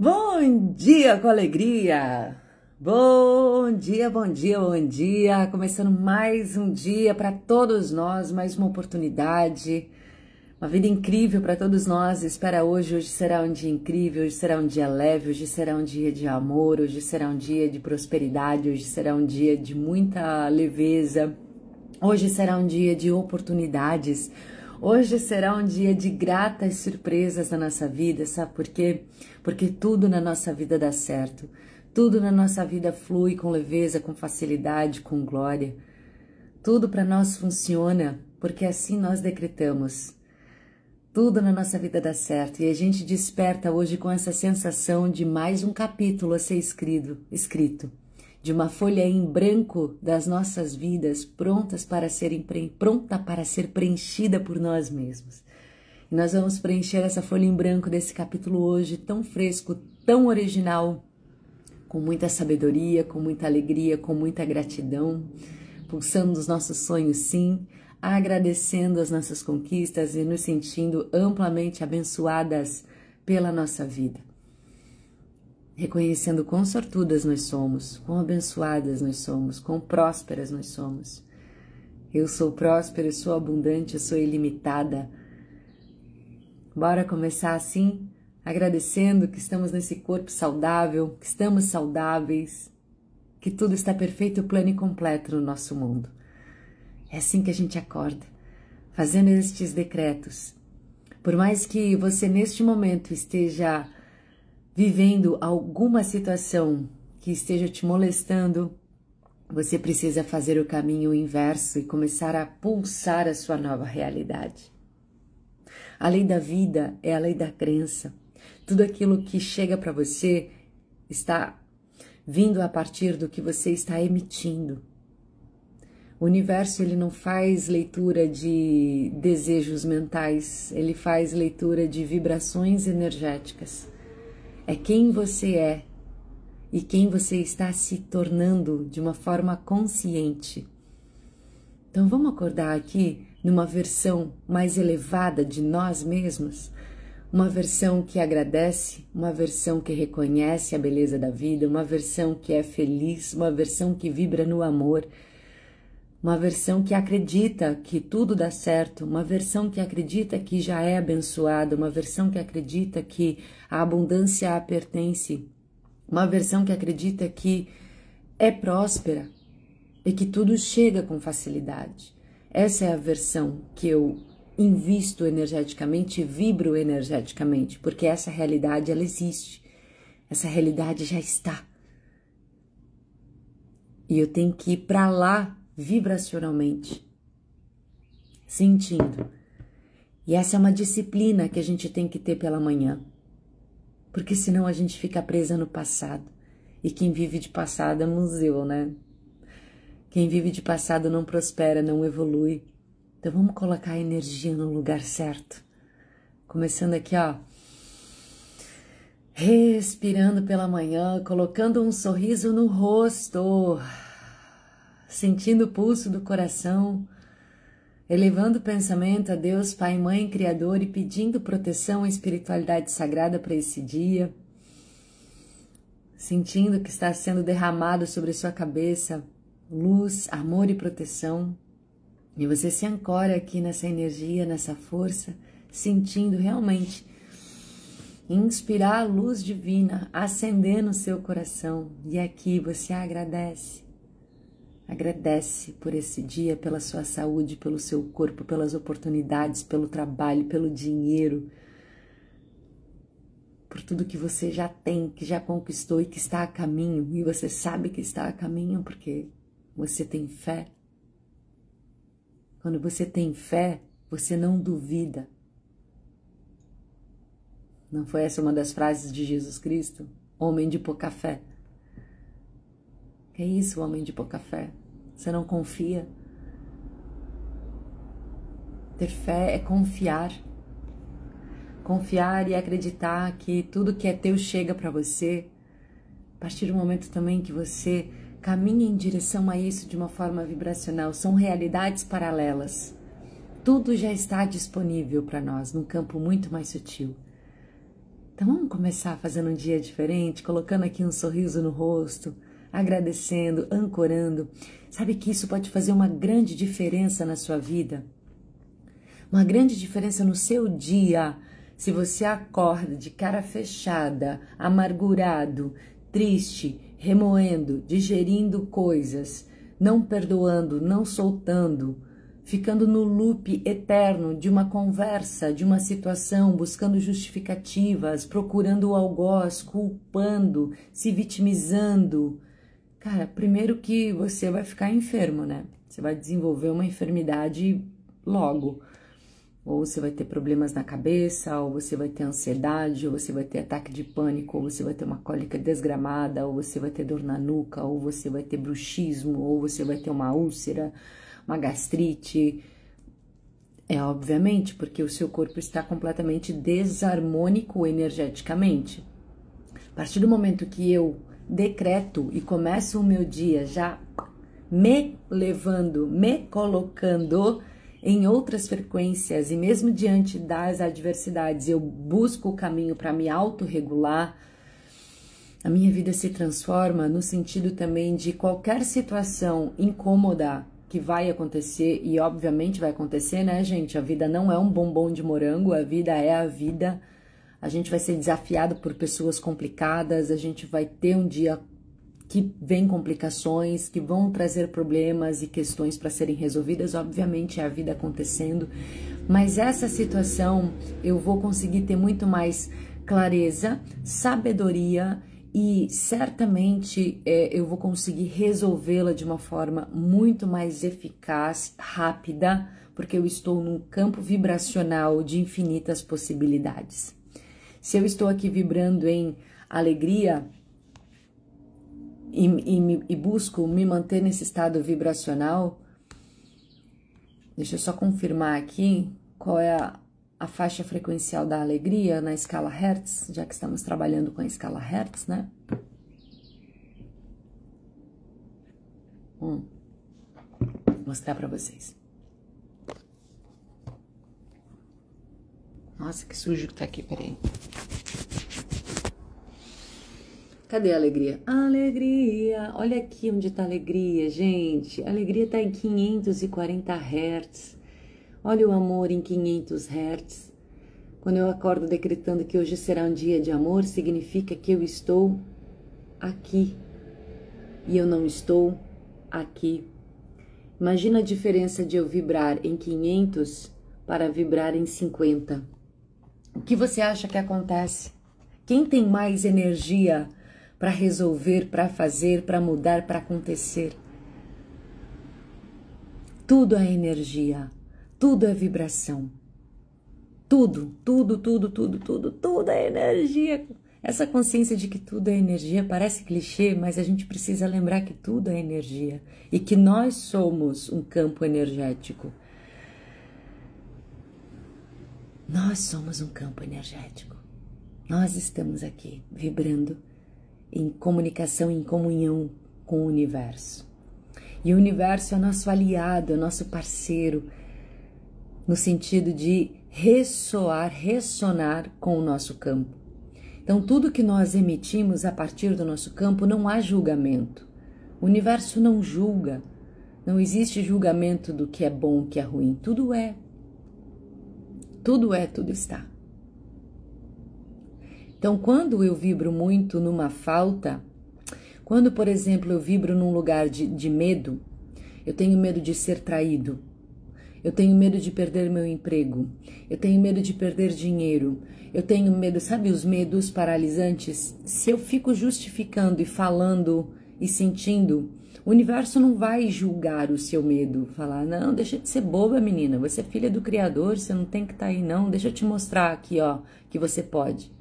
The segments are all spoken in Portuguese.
Bom dia com alegria! Bom dia, bom dia, bom dia! Começando mais um dia para todos nós, mais uma oportunidade, uma vida incrível para todos nós. Espera hoje será um dia incrível, hoje será um dia leve, hoje será um dia de amor, hoje será um dia de prosperidade, hoje será um dia de muita leveza, hoje será um dia de oportunidades. Hoje será um dia de gratas surpresas na nossa vida, sabe por quê? Porque tudo na nossa vida dá certo, tudo na nossa vida flui com leveza, com facilidade, com glória. Tudo para nós funciona, porque assim nós decretamos. Tudo na nossa vida dá certo e a gente desperta hoje com essa sensação de mais um capítulo a ser escrito. De uma folha em branco das nossas vidas pronta para ser preenchida por nós mesmos. E nós vamos preencher essa folha em branco desse capítulo hoje, tão fresco, tão original, com muita sabedoria, com muita alegria, com muita gratidão, pulsando os nossos sonhos sim, agradecendo as nossas conquistas e nos sentindo amplamente abençoadas pela nossa vida. Reconhecendo quão sortudas nós somos, quão abençoadas nós somos, quão prósperas nós somos. Eu sou próspera, eu sou abundante, eu sou ilimitada. Bora começar assim, agradecendo que estamos nesse corpo saudável, que estamos saudáveis, que tudo está perfeito, plano e completo no nosso mundo. É assim que a gente acorda, fazendo estes decretos. Por mais que você neste momento esteja vivendo alguma situação que esteja te molestando, você precisa fazer o caminho inverso e começar a pulsar a sua nova realidade. A lei da vida é a lei da crença. Tudo aquilo que chega para você está vindo a partir do que você está emitindo. O universo ele não faz leitura de desejos mentais, ele faz leitura de vibrações energéticas. É quem você é e quem você está se tornando de uma forma consciente. Então vamos acordar aqui numa versão mais elevada de nós mesmos, uma versão que agradece, uma versão que reconhece a beleza da vida, uma versão que é feliz, uma versão que vibra no amor, uma versão que acredita que tudo dá certo, uma versão que acredita que já é abençoada, uma versão que acredita que a abundância a pertence, uma versão que acredita que é próspera e que tudo chega com facilidade. Essa é a versão que eu invisto energeticamente, vibro energeticamente, porque essa realidade ela existe, essa realidade já está. E eu tenho que ir para lá vibracionalmente, sentindo. E essa é uma disciplina que a gente tem que ter pela manhã, porque senão a gente fica presa no passado. E quem vive de passado é museu, né? Quem vive de passado não prospera, não evolui. Então vamos colocar a energia no lugar certo. Começando aqui, ó. Respirando pela manhã, colocando um sorriso no rosto. Sentindo o pulso do coração, elevando o pensamento a Deus, Pai, Mãe, Criador e pedindo proteção e espiritualidade sagrada para esse dia. Sentindo que está sendo derramado sobre sua cabeça luz, amor e proteção. E você se ancora aqui nessa energia, nessa força, sentindo realmente inspirar a luz divina, acender no seu coração. E aqui você agradece. Agradece por esse dia, pela sua saúde, pelo seu corpo, pelas oportunidades, pelo trabalho, pelo dinheiro, por tudo que você já tem, que já conquistou e que está a caminho. E você sabe que está a caminho porque você tem fé. Quando você tem fé, você não duvida. Não foi essa uma das frases de Jesus Cristo? Homem de pouca fé. Que é isso, homem de pouca fé? Você não confia? Ter fé é confiar. Confiar e acreditar que tudo que é teu chega para você. A partir do momento também que você caminha em direção a isso de uma forma vibracional. São realidades paralelas. Tudo já está disponível para nós num campo muito mais sutil. Então vamos começar fazendo um dia diferente, colocando aqui um sorriso no rosto, agradecendo, ancorando. Sabe que isso pode fazer uma grande diferença na sua vida? Uma grande diferença no seu dia. Se você acorda de cara fechada, amargurado, triste, remoendo, digerindo coisas, não perdoando, não soltando, ficando no loop eterno de uma conversa, de uma situação, buscando justificativas, procurando o algoz, culpando, se vitimizando. Cara, primeiro que você vai ficar enfermo, né? Você vai desenvolver uma enfermidade logo. Ou você vai ter problemas na cabeça, ou você vai ter ansiedade, ou você vai ter ataque de pânico, ou você vai ter uma cólica desgramada, ou você vai ter dor na nuca, ou você vai ter bruxismo, ou você vai ter uma úlcera, uma gastrite. É obviamente porque o seu corpo está completamente desarmônico energeticamente. A partir do momento que eu decreto e começo o meu dia já me levando, me colocando em outras frequências, e mesmo diante das adversidades, eu busco o caminho para me autorregular, a minha vida se transforma no sentido também de qualquer situação incômoda que vai acontecer, e obviamente vai acontecer, né, gente? A vida não é um bombom de morango, a vida é a vida. A gente vai ser desafiado por pessoas complicadas, a gente vai ter um dia que vem complicações, que vão trazer problemas e questões para serem resolvidas, obviamente é a vida acontecendo, mas essa situação eu vou conseguir ter muito mais clareza, sabedoria e certamente eu vou conseguir resolvê-la de uma forma muito mais eficaz, rápida, porque eu estou num campo vibracional de infinitas possibilidades. Se eu estou aqui vibrando em alegria, e busco me manter nesse estado vibracional, deixa eu só confirmar aqui qual é a faixa frequencial da alegria na escala Hertz, já que estamos trabalhando com a escala Hertz, né? Vou mostrar para vocês. Nossa, que sujo que tá aqui, peraí. Cadê a alegria? Alegria! Olha aqui onde tá a alegria, gente. A alegria tá em 540 Hz. Olha o amor em 500 Hz. Quando eu acordo decretando que hoje será um dia de amor, significa que eu estou aqui. E eu não estou aqui. Imagina a diferença de eu vibrar em 500 para vibrar em 50. O que você acha que acontece? Quem tem mais energia para resolver, para fazer, para mudar, para acontecer? Tudo é energia, tudo é vibração. Tudo é energia. Essa consciência de que tudo é energia parece clichê, mas a gente precisa lembrar que tudo é energia e que nós somos um campo energético. Nós somos um campo energético. Nós estamos aqui vibrando em comunicação, em comunhão com o universo. E o universo é nosso aliado, é nosso parceiro, no sentido de ressonar com o nosso campo. Então, tudo que nós emitimos a partir do nosso campo, não há julgamento. O universo não julga. Não existe julgamento do que é bom, o que é ruim. Tudo é. Tudo é, tudo está. Então, quando eu vibro muito numa falta, quando, por exemplo, eu vibro num lugar de medo, eu tenho medo de ser traído, eu tenho medo de perder meu emprego, eu tenho medo de perder dinheiro, eu tenho medo, sabe os medos paralisantes? Se eu fico justificando e falando e sentindo, o universo não vai julgar o seu medo, falar, não, deixa de ser boba, menina, você é filha do Criador, você não tem que estar aí não, deixa eu te mostrar aqui, ó, que você pode.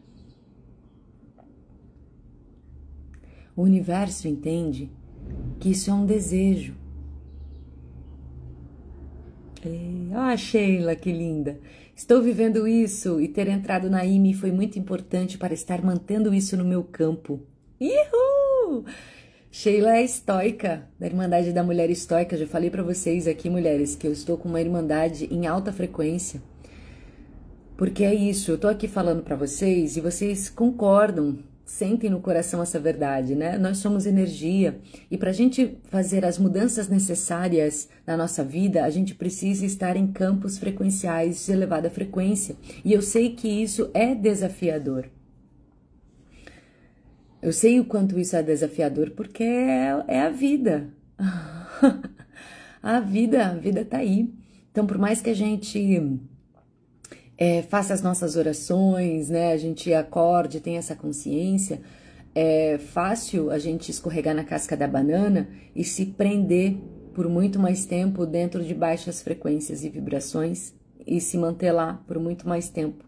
O universo entende que isso é um desejo. Ah, Sheila, que linda! Estou vivendo isso e ter entrado na IME foi muito importante para estar mantendo isso no meu campo. Ihu! Sheila é estoica, da Irmandade da Mulher Estoica. Já falei para vocês aqui, mulheres, que eu estou com uma irmandade em alta frequência. Porque é isso, eu tô aqui falando para vocês e vocês concordam, sentem no coração essa verdade, né? Nós somos energia e para a gente fazer as mudanças necessárias na nossa vida, a gente precisa estar em campos frequenciais de elevada frequência. E eu sei que isso é desafiador. Eu sei o quanto isso é desafiador porque é a vida. A vida tá aí. Então, por mais que a gente faça as nossas orações, né? A gente acorde, tenha essa consciência. É fácil a gente escorregar na casca da banana e se prender por muito mais tempo dentro de baixas frequências e vibrações e se manter lá por muito mais tempo.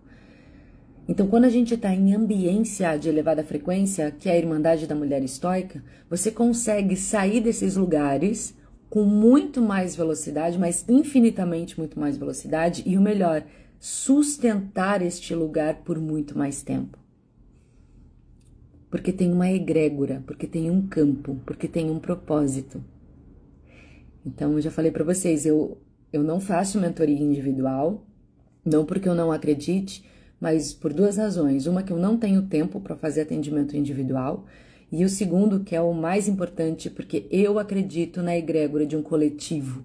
Então, quando a gente está em ambiência de elevada frequência, que é a Irmandade da Mulher Estoica, você consegue sair desses lugares com muito mais velocidade, mas infinitamente muito mais velocidade, e o melhor, sustentar este lugar por muito mais tempo. Porque tem uma egrégora, porque tem um campo, porque tem um propósito. Então, eu já falei para vocês, eu não faço mentoria individual, não porque eu não acredite, mas por duas razões. Uma, que eu não tenho tempo para fazer atendimento individual, e o segundo, que é o mais importante, porque eu acredito na egrégora de um coletivo.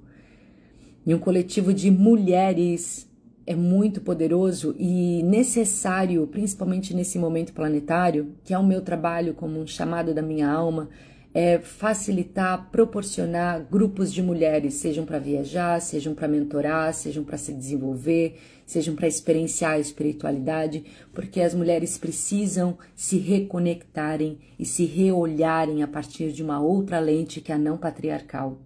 E um coletivo de mulheres é muito poderoso e necessário, principalmente nesse momento planetário, que é o meu trabalho como um chamado da minha alma, é facilitar, proporcionar grupos de mulheres, sejam para viajar, sejam para mentorar, sejam para se desenvolver, sejam para experienciar a espiritualidade, porque as mulheres precisam se reconectarem e se reolharem a partir de uma outra lente que é a não patriarcal.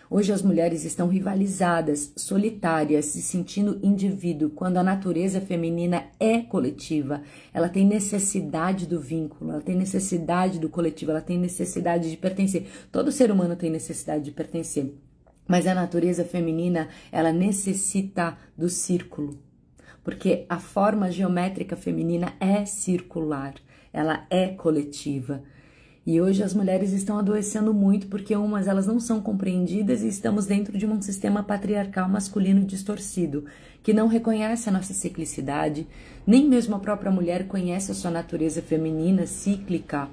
Hoje as mulheres estão rivalizadas, solitárias, se sentindo indivíduo, quando a natureza feminina é coletiva. Ela tem necessidade do vínculo, ela tem necessidade do coletivo, ela tem necessidade de pertencer. Todo ser humano tem necessidade de pertencer, mas a natureza feminina, ela necessita do círculo, porque a forma geométrica feminina é circular, ela é coletiva. E hoje as mulheres estão adoecendo muito porque elas não são compreendidas e estamos dentro de um sistema patriarcal masculino distorcido, que não reconhece a nossa ciclicidade, nem mesmo a própria mulher conhece a sua natureza feminina cíclica.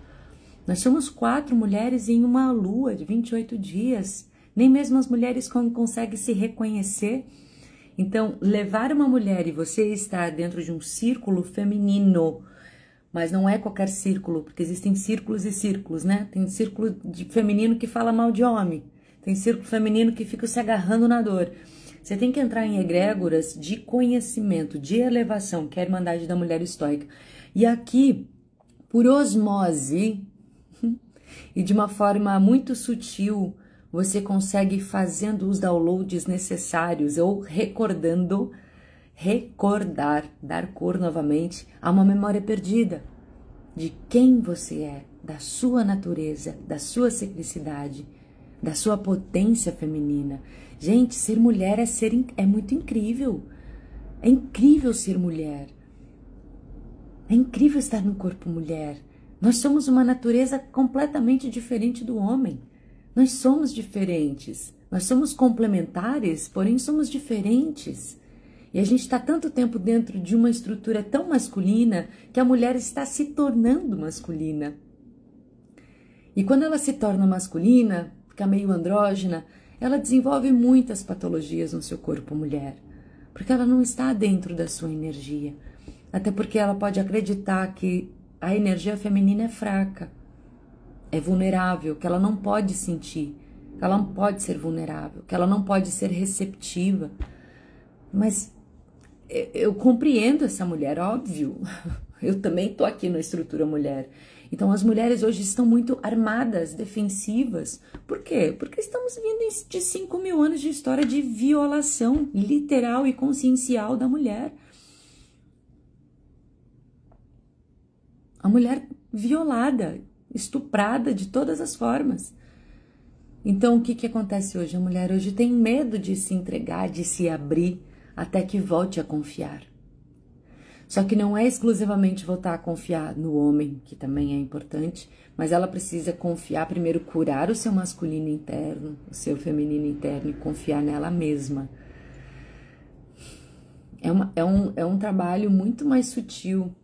Nós somos 4 mulheres em uma lua de 28 dias, nem mesmo as mulheres conseguem se reconhecer. Então, levar uma mulher e você estar dentro de um círculo feminino, mas não é qualquer círculo, porque existem círculos e círculos, né? Tem círculo feminino que fala mal de homem, tem círculo feminino que fica se agarrando na dor. Você tem que entrar em egrégoras de conhecimento, de elevação, que é a Irmandade da Mulher Estoica. E aqui, por osmose e de uma forma muito sutil, você consegue ir fazendo os downloads necessários ou recordar, dar cor novamente a uma memória perdida de quem você é, da sua natureza, da sua ciclicidade, da sua potência feminina. Gente, ser mulher é muito incrível. É incrível ser mulher. É incrível estar no corpo mulher. Nós somos uma natureza completamente diferente do homem. Nós somos diferentes. Nós somos complementares, porém somos diferentes. E a gente está tanto tempo dentro de uma estrutura tão masculina que a mulher está se tornando masculina. E quando ela se torna masculina, fica meio andrógena, ela desenvolve muitas patologias no seu corpo mulher, porque ela não está dentro da sua energia. Até porque ela pode acreditar que a energia feminina é fraca, é vulnerável, que ela não pode sentir, que ela não pode ser vulnerável, que ela não pode ser receptiva. Mas eu compreendo essa mulher, óbvio. Eu também tô aqui na estrutura mulher. Então as mulheres hoje estão muito armadas, defensivas. Por quê? Porque estamos vindo de 5.000 anos de história de violação literal e consciencial da mulher. A mulher violada, estuprada de todas as formas. Então o que acontece hoje? A mulher hoje tem medo de se entregar, de se abrir, até que volte a confiar. Só que não é exclusivamente voltar a confiar no homem, que também é importante, mas ela precisa confiar, primeiro curar o seu masculino interno, o seu feminino interno e confiar nela mesma. É um trabalho muito mais sutil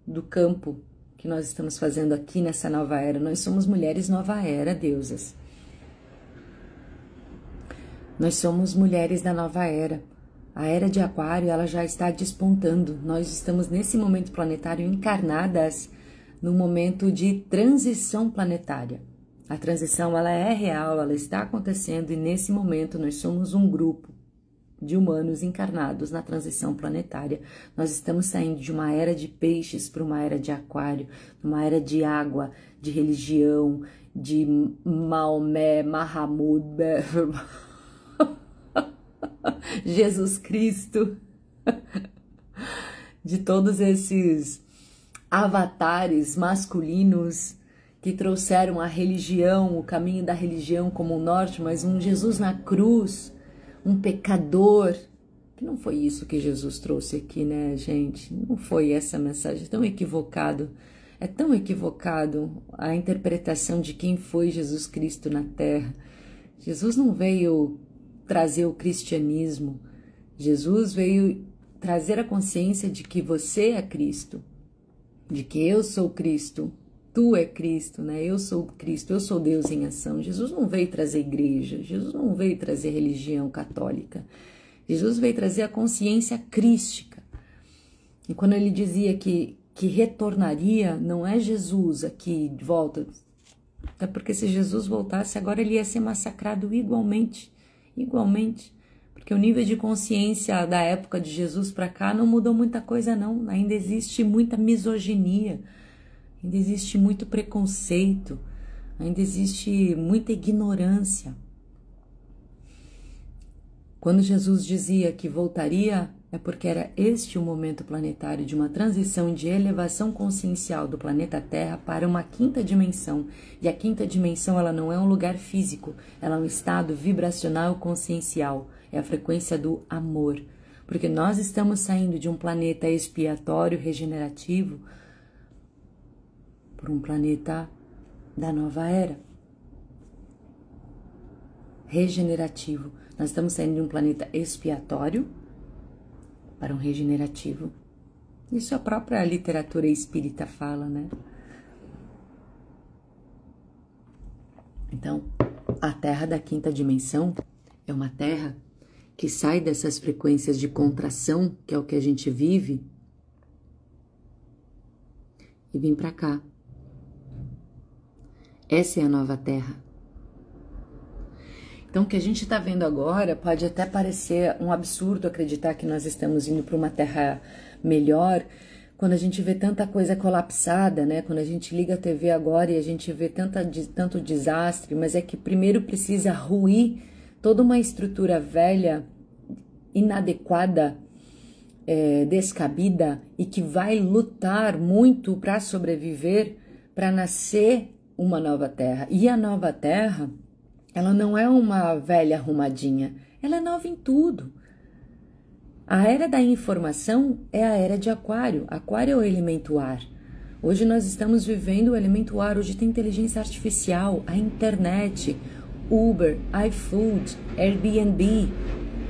do campo que nós estamos fazendo aqui nessa nova era. Nós somos mulheres nova era, deusas. Nós somos mulheres da nova era. A era de Aquário, ela já está despontando. Nós estamos nesse momento planetário encarnadas no momento de transição planetária. A transição, ela é real, ela está acontecendo e nesse momento nós somos um grupo de humanos encarnados na transição planetária. Nós estamos saindo de uma era de peixes para uma era de Aquário, uma era de água, de religião, de Maomé, Mahamud, Jesus Cristo, de todos esses avatares masculinos que trouxeram a religião, o caminho da religião como o norte, mas um Jesus na cruz, um pecador, que não foi isso que Jesus trouxe aqui, né, gente? Não foi essa mensagem, tão equivocado. É tão equivocado a interpretação de quem foi Jesus Cristo na Terra. Jesus não veio trazer o cristianismo. Jesus veio trazer a consciência de que você é Cristo, de que eu sou Cristo, tu é Cristo, né? Eu sou Cristo, eu sou Deus em ação. Jesus não veio trazer igreja, Jesus não veio trazer religião católica. Jesus veio trazer a consciência crística. E quando ele dizia que retornaria, não é Jesus aqui de volta. Até porque se Jesus voltasse, agora ele ia ser massacrado igualmente. Igualmente. Porque o nível de consciência da época de Jesus para cá não mudou muita coisa, não. Ainda existe muita misoginia. Ainda existe muito preconceito. Ainda existe muita ignorância. Quando Jesus dizia que voltaria, é porque era este o momento planetário de uma transição de elevação consciencial do planeta Terra para uma quinta dimensão. E a quinta dimensão, ela não é um lugar físico, ela é um estado vibracional consciencial, é a frequência do amor. Porque nós estamos saindo de um planeta expiatório, regenerativo, para um planeta da nova era. Regenerativo. Nós estamos saindo de um planeta expiatório para um regenerativo. Isso a própria literatura espírita fala, né? Então, a Terra da quinta dimensão é uma Terra que sai dessas frequências de contração, que é o que a gente vive, e vem para cá. Essa é a nova Terra. Então, o que a gente está vendo agora pode até parecer um absurdo acreditar que nós estamos indo para uma Terra melhor, quando a gente vê tanta coisa colapsada, né? Quando a gente liga a TV agora e a gente vê tanto desastre, mas é que primeiro precisa ruir toda uma estrutura velha, inadequada, descabida e que vai lutar muito para sobreviver, para nascer uma nova Terra. E a nova Terra, ela não é uma velha arrumadinha, ela é nova em tudo. A era da informação é a era de Aquário. Aquário é o elemento ar. Hoje nós estamos vivendo o elemento ar. Hoje tem inteligência artificial, a internet, Uber, iFood, Airbnb.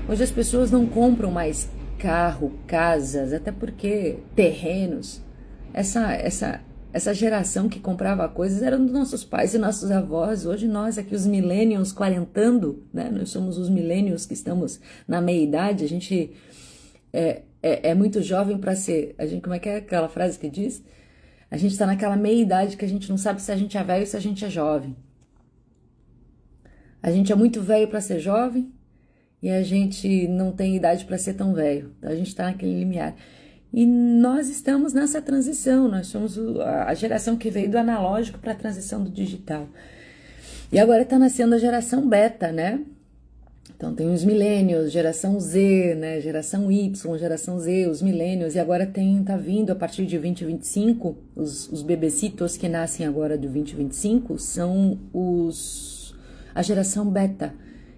Hoje as pessoas não compram mais carro, casas, até porque terrenos. Essa geração que comprava coisas era dos nossos pais e nossos avós. Hoje nós aqui, os millennials, quarentando, né? Nós somos os millennials que estamos na meia-idade. A gente é muito jovem para ser... como é que é aquela frase que diz? A gente está naquela meia-idade que a gente não sabe se a gente é velho ou se a gente é jovem. A gente é muito velho para ser jovem e a gente não tem idade para ser tão velho. Então a gente está naquele limiar. E nós estamos nessa transição, nós somos a geração que veio do analógico para a transição do digital. E agora está nascendo a geração beta, né? Então tem os millennials, geração Z, né? Geração Y, geração Z, os millennials. E agora tá vindo a partir de 2025, os bebecitos que nascem agora de 2025 são a geração beta,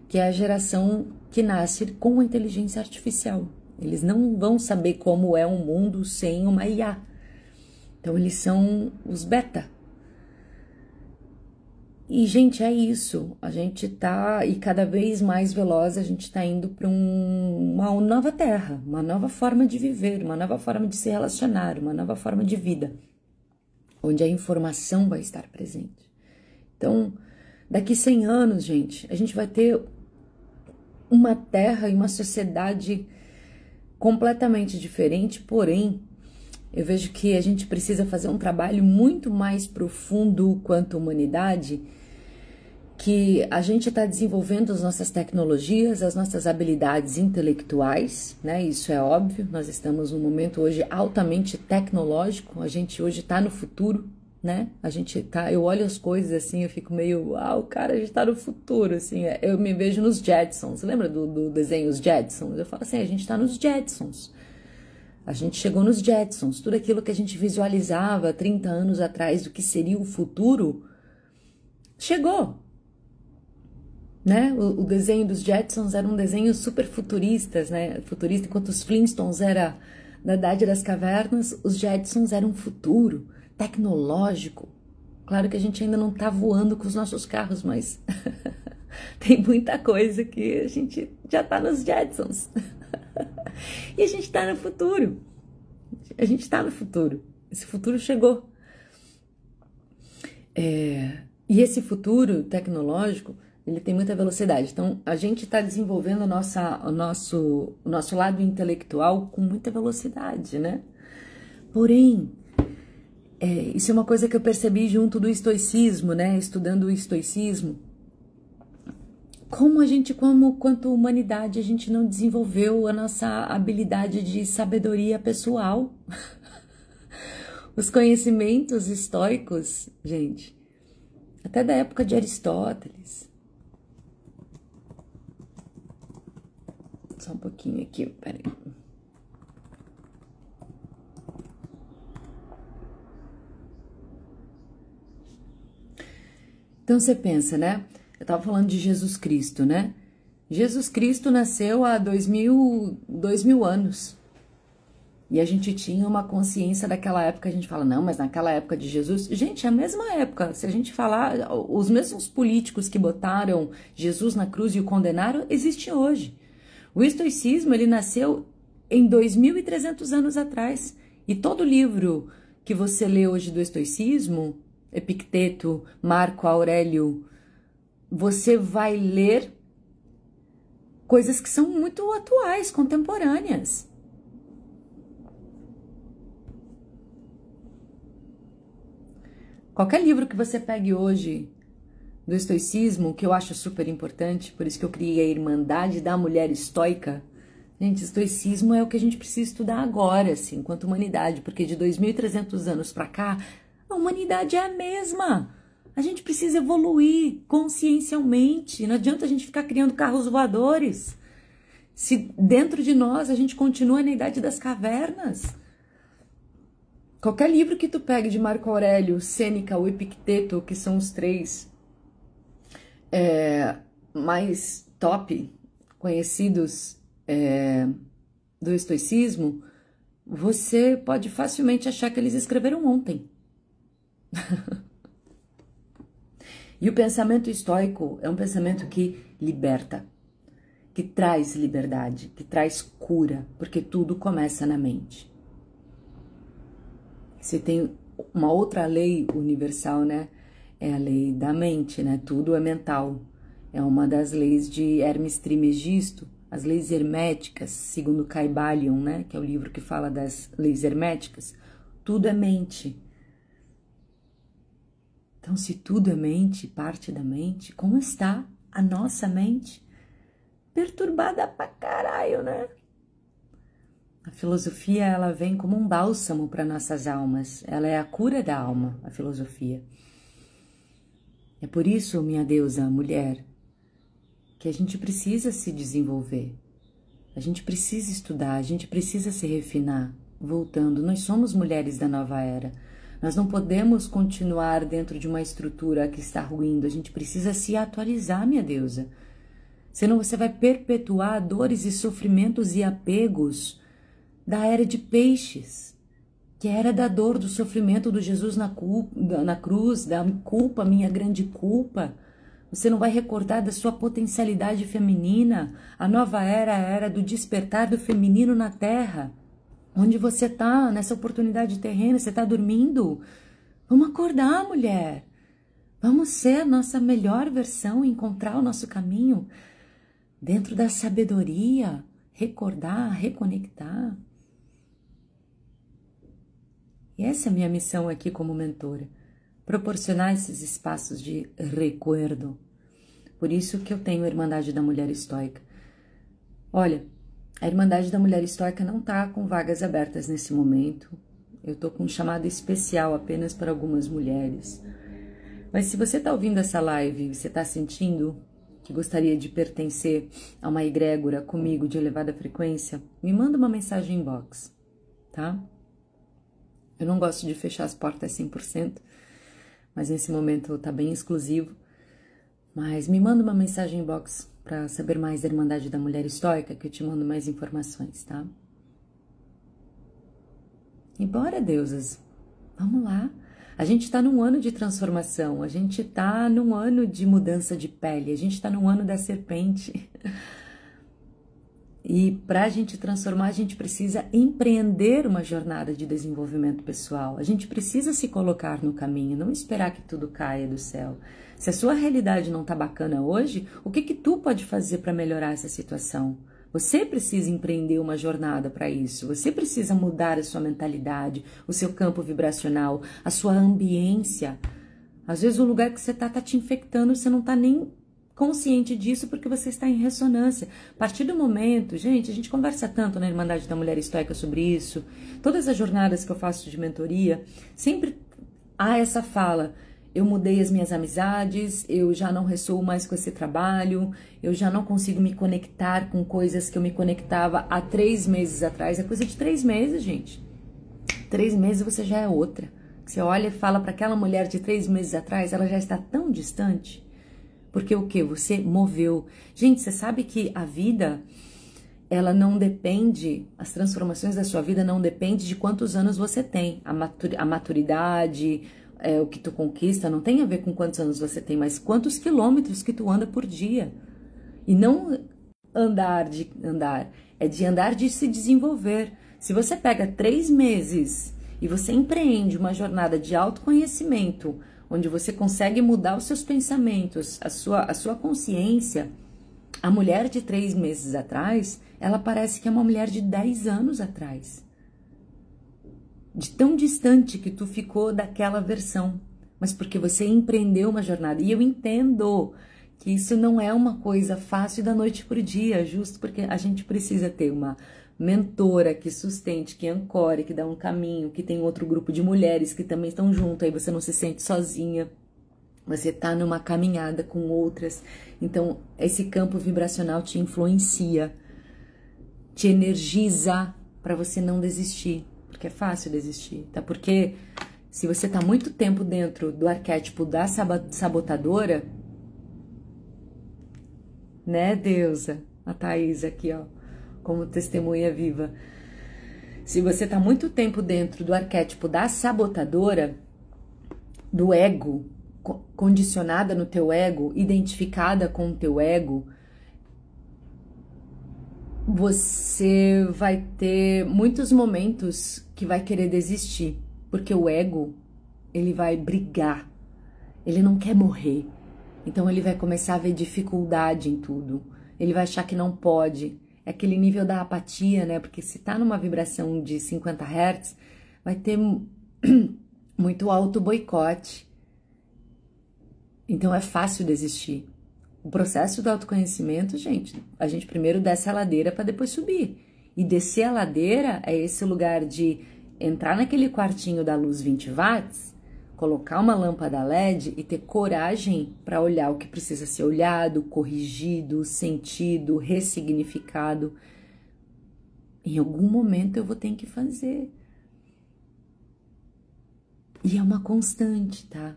que é a geração que nasce com a inteligência artificial. Eles não vão saber como é um mundo sem uma IA. Então, eles são os beta. E, gente, é isso. A gente tá, e cada vez mais veloz, a gente tá indo para uma nova terra, uma nova forma de viver, uma nova forma de se relacionar, uma nova forma de vida, onde a informação vai estar presente. Então, daqui 100 anos, gente, a gente vai ter uma terra e uma sociedade completamente diferente, porém, eu vejo que a gente precisa fazer um trabalho muito mais profundo quanto humanidade, que a gente está desenvolvendo as nossas tecnologias, as nossas habilidades intelectuais, né? Isso é óbvio, nós estamos num momento hoje altamente tecnológico, a gente hoje está no futuro, né? A gente tá, eu olho as coisas assim, eu fico meio, uau, cara, a gente tá no futuro, assim, eu me vejo nos Jetsons, lembra do desenho Os Jetsons? Eu falo assim, a gente tá nos Jetsons. A gente chegou nos Jetsons, tudo aquilo que a gente visualizava 30 anos atrás do que seria o futuro, chegou. Né? O desenho dos Jetsons era um desenho super futuristas, né? Futurista, enquanto os Flintstones era da Idade das Cavernas, os Jetsons eram um futuro tecnológico. Claro que a gente ainda não tá voando com os nossos carros, mas tem muita coisa que a gente já tá nos Jetsons. E a gente tá no futuro. A gente tá no futuro. Esse futuro chegou. E esse futuro tecnológico, ele tem muita velocidade. Então, a gente está desenvolvendo o nosso lado intelectual com muita velocidade, né? Porém, isso é uma coisa que eu percebi junto do estoicismo, né? Estudando o estoicismo. Como a gente, quanto humanidade, a gente não desenvolveu a nossa habilidade de sabedoria pessoal. Os conhecimentos estoicos, gente, até da época de Aristóteles. Só um pouquinho aqui, peraí. Então você pensa, né? Eu tava falando de Jesus Cristo, né? Jesus Cristo nasceu há 2000 anos. E a gente tinha uma consciência daquela época, a gente fala, não, mas naquela época de Jesus... Gente, é a mesma época, se a gente falar, os mesmos políticos que botaram Jesus na cruz e o condenaram, existem hoje. O estoicismo, ele nasceu em 2.300 anos atrás. E todo livro que você lê hoje do estoicismo, Epicteto, Marco Aurélio, você vai ler coisas que são muito atuais, contemporâneas. Qualquer livro que você pegue hoje do estoicismo, que eu acho super importante, por isso que eu criei a Irmandade da Mulher Estoica. Gente, estoicismo é o que a gente precisa estudar agora, assim, enquanto humanidade, porque de 2.300 anos para cá, a humanidade é a mesma. A gente precisa evoluir consciencialmente, não adianta a gente ficar criando carros voadores. Se dentro de nós a gente continua na Idade das Cavernas. Qualquer livro que tu pegue de Marco Aurélio, Sêneca ou Epicteto, que são os três mais top, conhecidos do estoicismo, você pode facilmente achar que eles escreveram ontem. E o pensamento estoico é um pensamento que liberta, que traz liberdade, que traz cura, porque tudo começa na mente. Você tem uma outra lei universal, né? É a lei da mente, né? Tudo é mental. É uma das leis de Hermes Trismegisto, as leis herméticas, segundo Kybalion, né? Que é o livro que fala das leis herméticas. Tudo é mente. Então, se tudo é mente, parte da mente, como está a nossa mente? Perturbada pra caralho, né? A filosofia, ela vem como um bálsamo para nossas almas. Ela é a cura da alma, a filosofia. É por isso, minha deusa, mulher, que a gente precisa se desenvolver. A gente precisa estudar, a gente precisa se refinar. Voltando, nós somos mulheres da nova era. Nós não podemos continuar dentro de uma estrutura que está ruindo. A gente precisa se atualizar, minha deusa. Senão você vai perpetuar dores e sofrimentos e apegos da era de peixes. que era da dor, do sofrimento do Jesus na cruz, da culpa, minha grande culpa. Você não vai recordar da sua potencialidade feminina. A nova era é a era do despertar do feminino na Terra. Onde você está, nessa oportunidade terrena, você está dormindo? Vamos acordar, mulher. Vamos ser a nossa melhor versão, encontrar o nosso caminho dentro da sabedoria, recordar, reconectar. E essa é a minha missão aqui como mentora, proporcionar esses espaços de recuerdo. Por isso que eu tenho a Irmandade da Mulher Estoica. Olha, a Irmandade da Mulher Estoica não está com vagas abertas nesse momento. Eu estou com um chamado especial apenas para algumas mulheres. Mas se você está ouvindo essa live e você está sentindo que gostaria de pertencer a uma egrégora comigo de elevada frequência, me manda uma mensagem inbox, tá? Eu não gosto de fechar as portas 100%, mas nesse momento está bem exclusivo. Mas me manda uma mensagem inbox para saber mais da Irmandade da Mulher Estoica, que eu te mando mais informações, tá? E bora, deusas, vamos lá. A gente está num ano de transformação, a gente está num ano de mudança de pele, a gente está num ano da serpente. E para a gente transformar, a gente precisa empreender uma jornada de desenvolvimento pessoal. A gente precisa se colocar no caminho, não esperar que tudo caia do céu. Se a sua realidade não está bacana hoje, o que tu pode fazer para melhorar essa situação? Você precisa empreender uma jornada para isso. Você precisa mudar a sua mentalidade, o seu campo vibracional, a sua ambiência. Às vezes o lugar que você tá te infectando, você não está nem consciente disso porque você está em ressonância. A partir do momento, gente, a gente conversa tanto na Irmandade da Mulher Estoica sobre isso. Todas as jornadas que eu faço de mentoria, sempre há essa fala. Eu mudei as minhas amizades, eu já não ressoo mais com esse trabalho, eu já não consigo me conectar com coisas que eu me conectava há 3 meses atrás. É coisa de 3 meses, gente. 3 meses você já é outra. Você olha e fala para aquela mulher de 3 meses atrás, ela já está tão distante. Porque o que? Você moveu. Gente, você sabe que a vida, ela não depende, as transformações da sua vida não dependem de quantos anos você tem. A maturidade, o que tu conquista, não tem a ver com quantos anos você tem, mas quantos quilômetros que tu anda por dia. E não andar, é de andar de se desenvolver. Se você pega 3 meses e você empreende uma jornada de autoconhecimento, onde você consegue mudar os seus pensamentos, a sua consciência, a mulher de 3 meses atrás, ela parece que é uma mulher de 10 anos atrás. De tão distante que tu ficou daquela versão, mas porque você empreendeu uma jornada. E eu entendo que isso não é uma coisa fácil da noite pro dia, justo porque a gente precisa ter uma mentora que sustente, que ancore, que dá um caminho, que tem outro grupo de mulheres que também estão junto, aí você não se sente sozinha, você tá numa caminhada com outras, então esse campo vibracional te influencia, te energiza para você não desistir, porque é fácil desistir, tá? Porque se você tá muito tempo dentro do arquétipo da sabotadora, né, deusa? A Thaís aqui, ó, como testemunha viva. Se você tá muito tempo dentro do arquétipo da sabotadora, do ego, condicionada no teu ego, identificada com o teu ego, você vai ter muitos momentos que vai querer desistir, porque o ego, ele vai brigar, ele não quer morrer, então ele vai começar a ver dificuldade em tudo, ele vai achar que não pode, é aquele nível da apatia, né? Porque se tá numa vibração de 50 Hz, vai ter muito alto boicote, então é fácil desistir. O processo do autoconhecimento, gente, a gente primeiro desce a ladeira para depois subir. E descer a ladeira é esse lugar de entrar naquele quartinho da luz 20 watts, colocar uma lâmpada LED e ter coragem para olhar o que precisa ser olhado, corrigido, sentido, ressignificado. Em algum momento eu vou ter que fazer. E é uma constante, tá?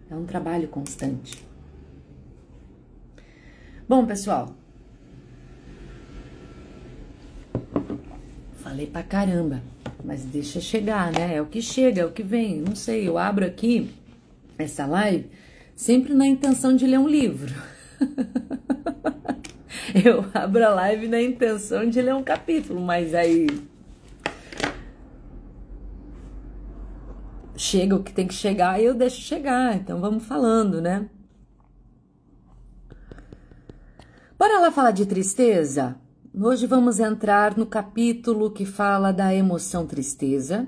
É um trabalho constante. Bom, pessoal, falei pra caramba. Mas deixa chegar, né? É o que chega, é o que vem. Não sei, eu abro aqui essa live sempre na intenção de ler um livro. Eu abro a live na intenção de ler um capítulo, mas aí chega o que tem que chegar e eu deixo chegar. Então vamos falando, né? Bora lá falar de tristeza? Hoje vamos entrar no capítulo que fala da emoção tristeza.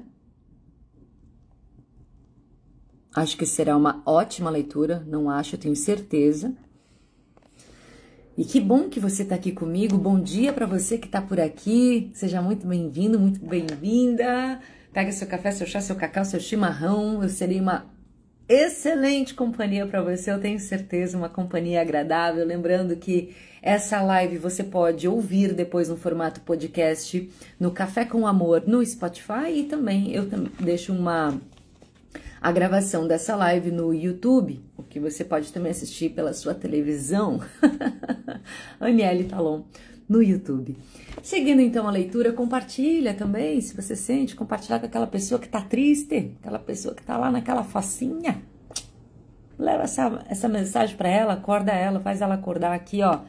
Acho que será uma ótima leitura, não acho, eu tenho certeza. E que bom que você está aqui comigo. Bom dia para você que está por aqui. Seja muito bem-vindo, muito bem-vinda. Pega seu café, seu chá, seu cacau, seu chimarrão. Eu serei uma excelente companhia para você, eu tenho certeza, uma companhia agradável. Lembrando que essa live você pode ouvir depois no formato podcast no Café com Amor no Spotify e também eu deixo a gravação dessa live no YouTube, o que você pode também assistir pela sua televisão, Aniele Talon, no YouTube. Seguindo então a leitura, compartilha também, se você sente, compartilhar com aquela pessoa que tá triste, aquela pessoa que tá lá naquela focinha. Leva essa mensagem para ela, acorda ela, faz ela acordar aqui, ó,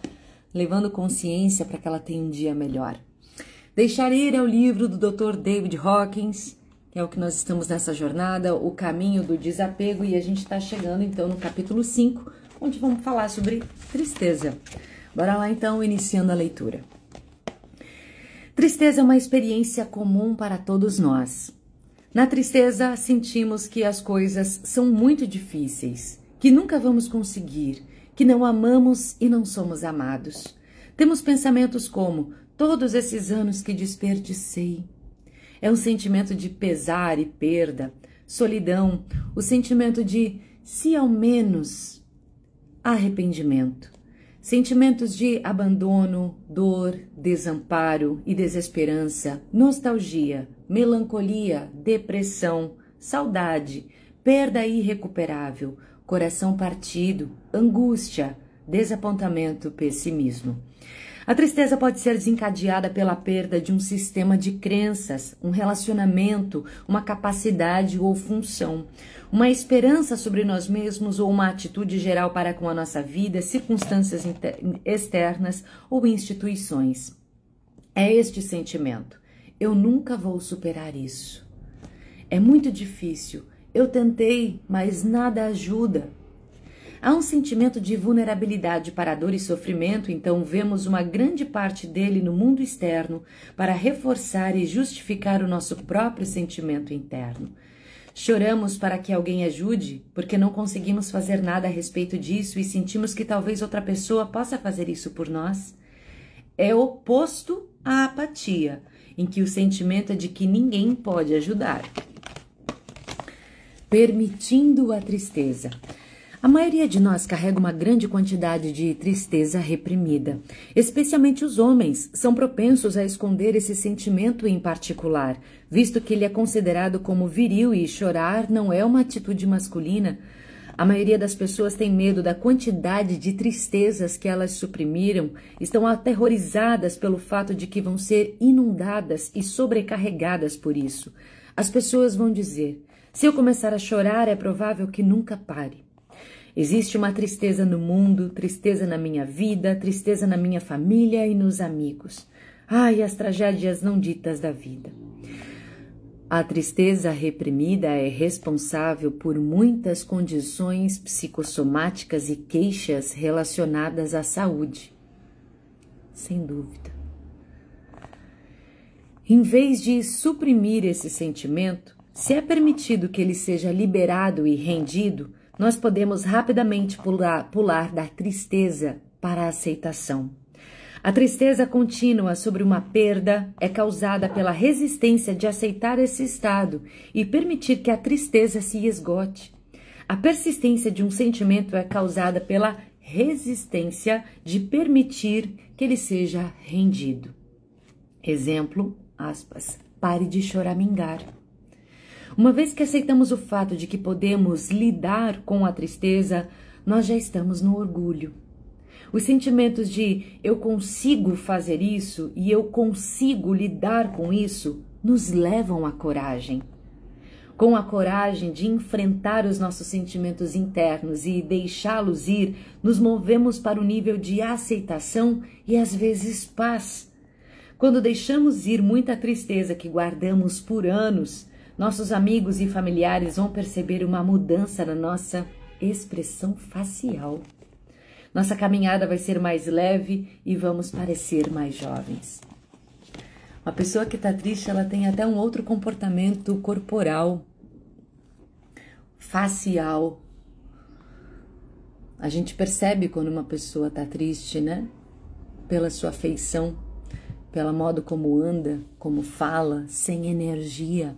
levando consciência para que ela tenha um dia melhor. Deixar Ir é o livro do Dr. David Hawkins, que é o que nós estamos nessa jornada, o caminho do desapego, e a gente está chegando então no capítulo 5, onde vamos falar sobre tristeza. Bora lá então, iniciando a leitura. Tristeza é uma experiência comum para todos nós. Na tristeza, sentimos que as coisas são muito difíceis, que nunca vamos conseguir, que não amamos e não somos amados. Temos pensamentos como, todos esses anos que desperdicei. É um sentimento de pesar e perda, solidão, o sentimento de, se ao menos, arrependimento. Sentimentos de abandono, dor, desamparo e desesperança, nostalgia, melancolia, depressão, saudade, perda irrecuperável, coração partido, angústia, desapontamento, pessimismo. A tristeza pode ser desencadeada pela perda de um sistema de crenças, um relacionamento, uma capacidade ou função, uma esperança sobre nós mesmos ou uma atitude geral para com a nossa vida, circunstâncias externas ou instituições. É este sentimento. Eu nunca vou superar isso. É muito difícil. Eu tentei, mas nada ajuda. Há um sentimento de vulnerabilidade para a dor e sofrimento, então vemos uma grande parte dele no mundo externo para reforçar e justificar o nosso próprio sentimento interno. Choramos para que alguém ajude, porque não conseguimos fazer nada a respeito disso e sentimos que talvez outra pessoa possa fazer isso por nós. É oposto à apatia, em que o sentimento é de que ninguém pode ajudar. Permitindo a tristeza. A maioria de nós carrega uma grande quantidade de tristeza reprimida. Especialmente os homens são propensos a esconder esse sentimento em particular, visto que ele é considerado como viril e chorar não é uma atitude masculina. A maioria das pessoas tem medo da quantidade de tristezas que elas suprimiram, estão aterrorizadas pelo fato de que vão ser inundadas e sobrecarregadas por isso. As pessoas vão dizer, se eu começar a chorar é provável que nunca pare. Existe uma tristeza no mundo, tristeza na minha vida, tristeza na minha família e nos amigos. Ai, as tragédias não ditas da vida. A tristeza reprimida é responsável por muitas condições psicossomáticas e queixas relacionadas à saúde. Sem dúvida. Em vez de suprimir esse sentimento, se é permitido que ele seja liberado e rendido, nós podemos rapidamente pular da tristeza para a aceitação. A tristeza contínua sobre uma perda é causada pela resistência de aceitar esse estado e permitir que a tristeza se esgote. A persistência de um sentimento é causada pela resistência de permitir que ele seja rendido. Exemplo, aspas, pare de choramingar. Uma vez que aceitamos o fato de que podemos lidar com a tristeza, nós já estamos no orgulho. Os sentimentos de eu consigo fazer isso e eu consigo lidar com isso nos levam à coragem. Com a coragem de enfrentar os nossos sentimentos internos e deixá-los ir, nos movemos para o nível de aceitação e às vezes paz. Quando deixamos ir muita tristeza que guardamos por anos, nossos amigos e familiares vão perceber uma mudança na nossa expressão facial. Nossa caminhada vai ser mais leve e vamos parecer mais jovens. Uma pessoa que está triste, ela tem até um outro comportamento corporal, facial. A gente percebe quando uma pessoa está triste, né? Pela sua feição, pelo modo como anda, como fala, sem energia.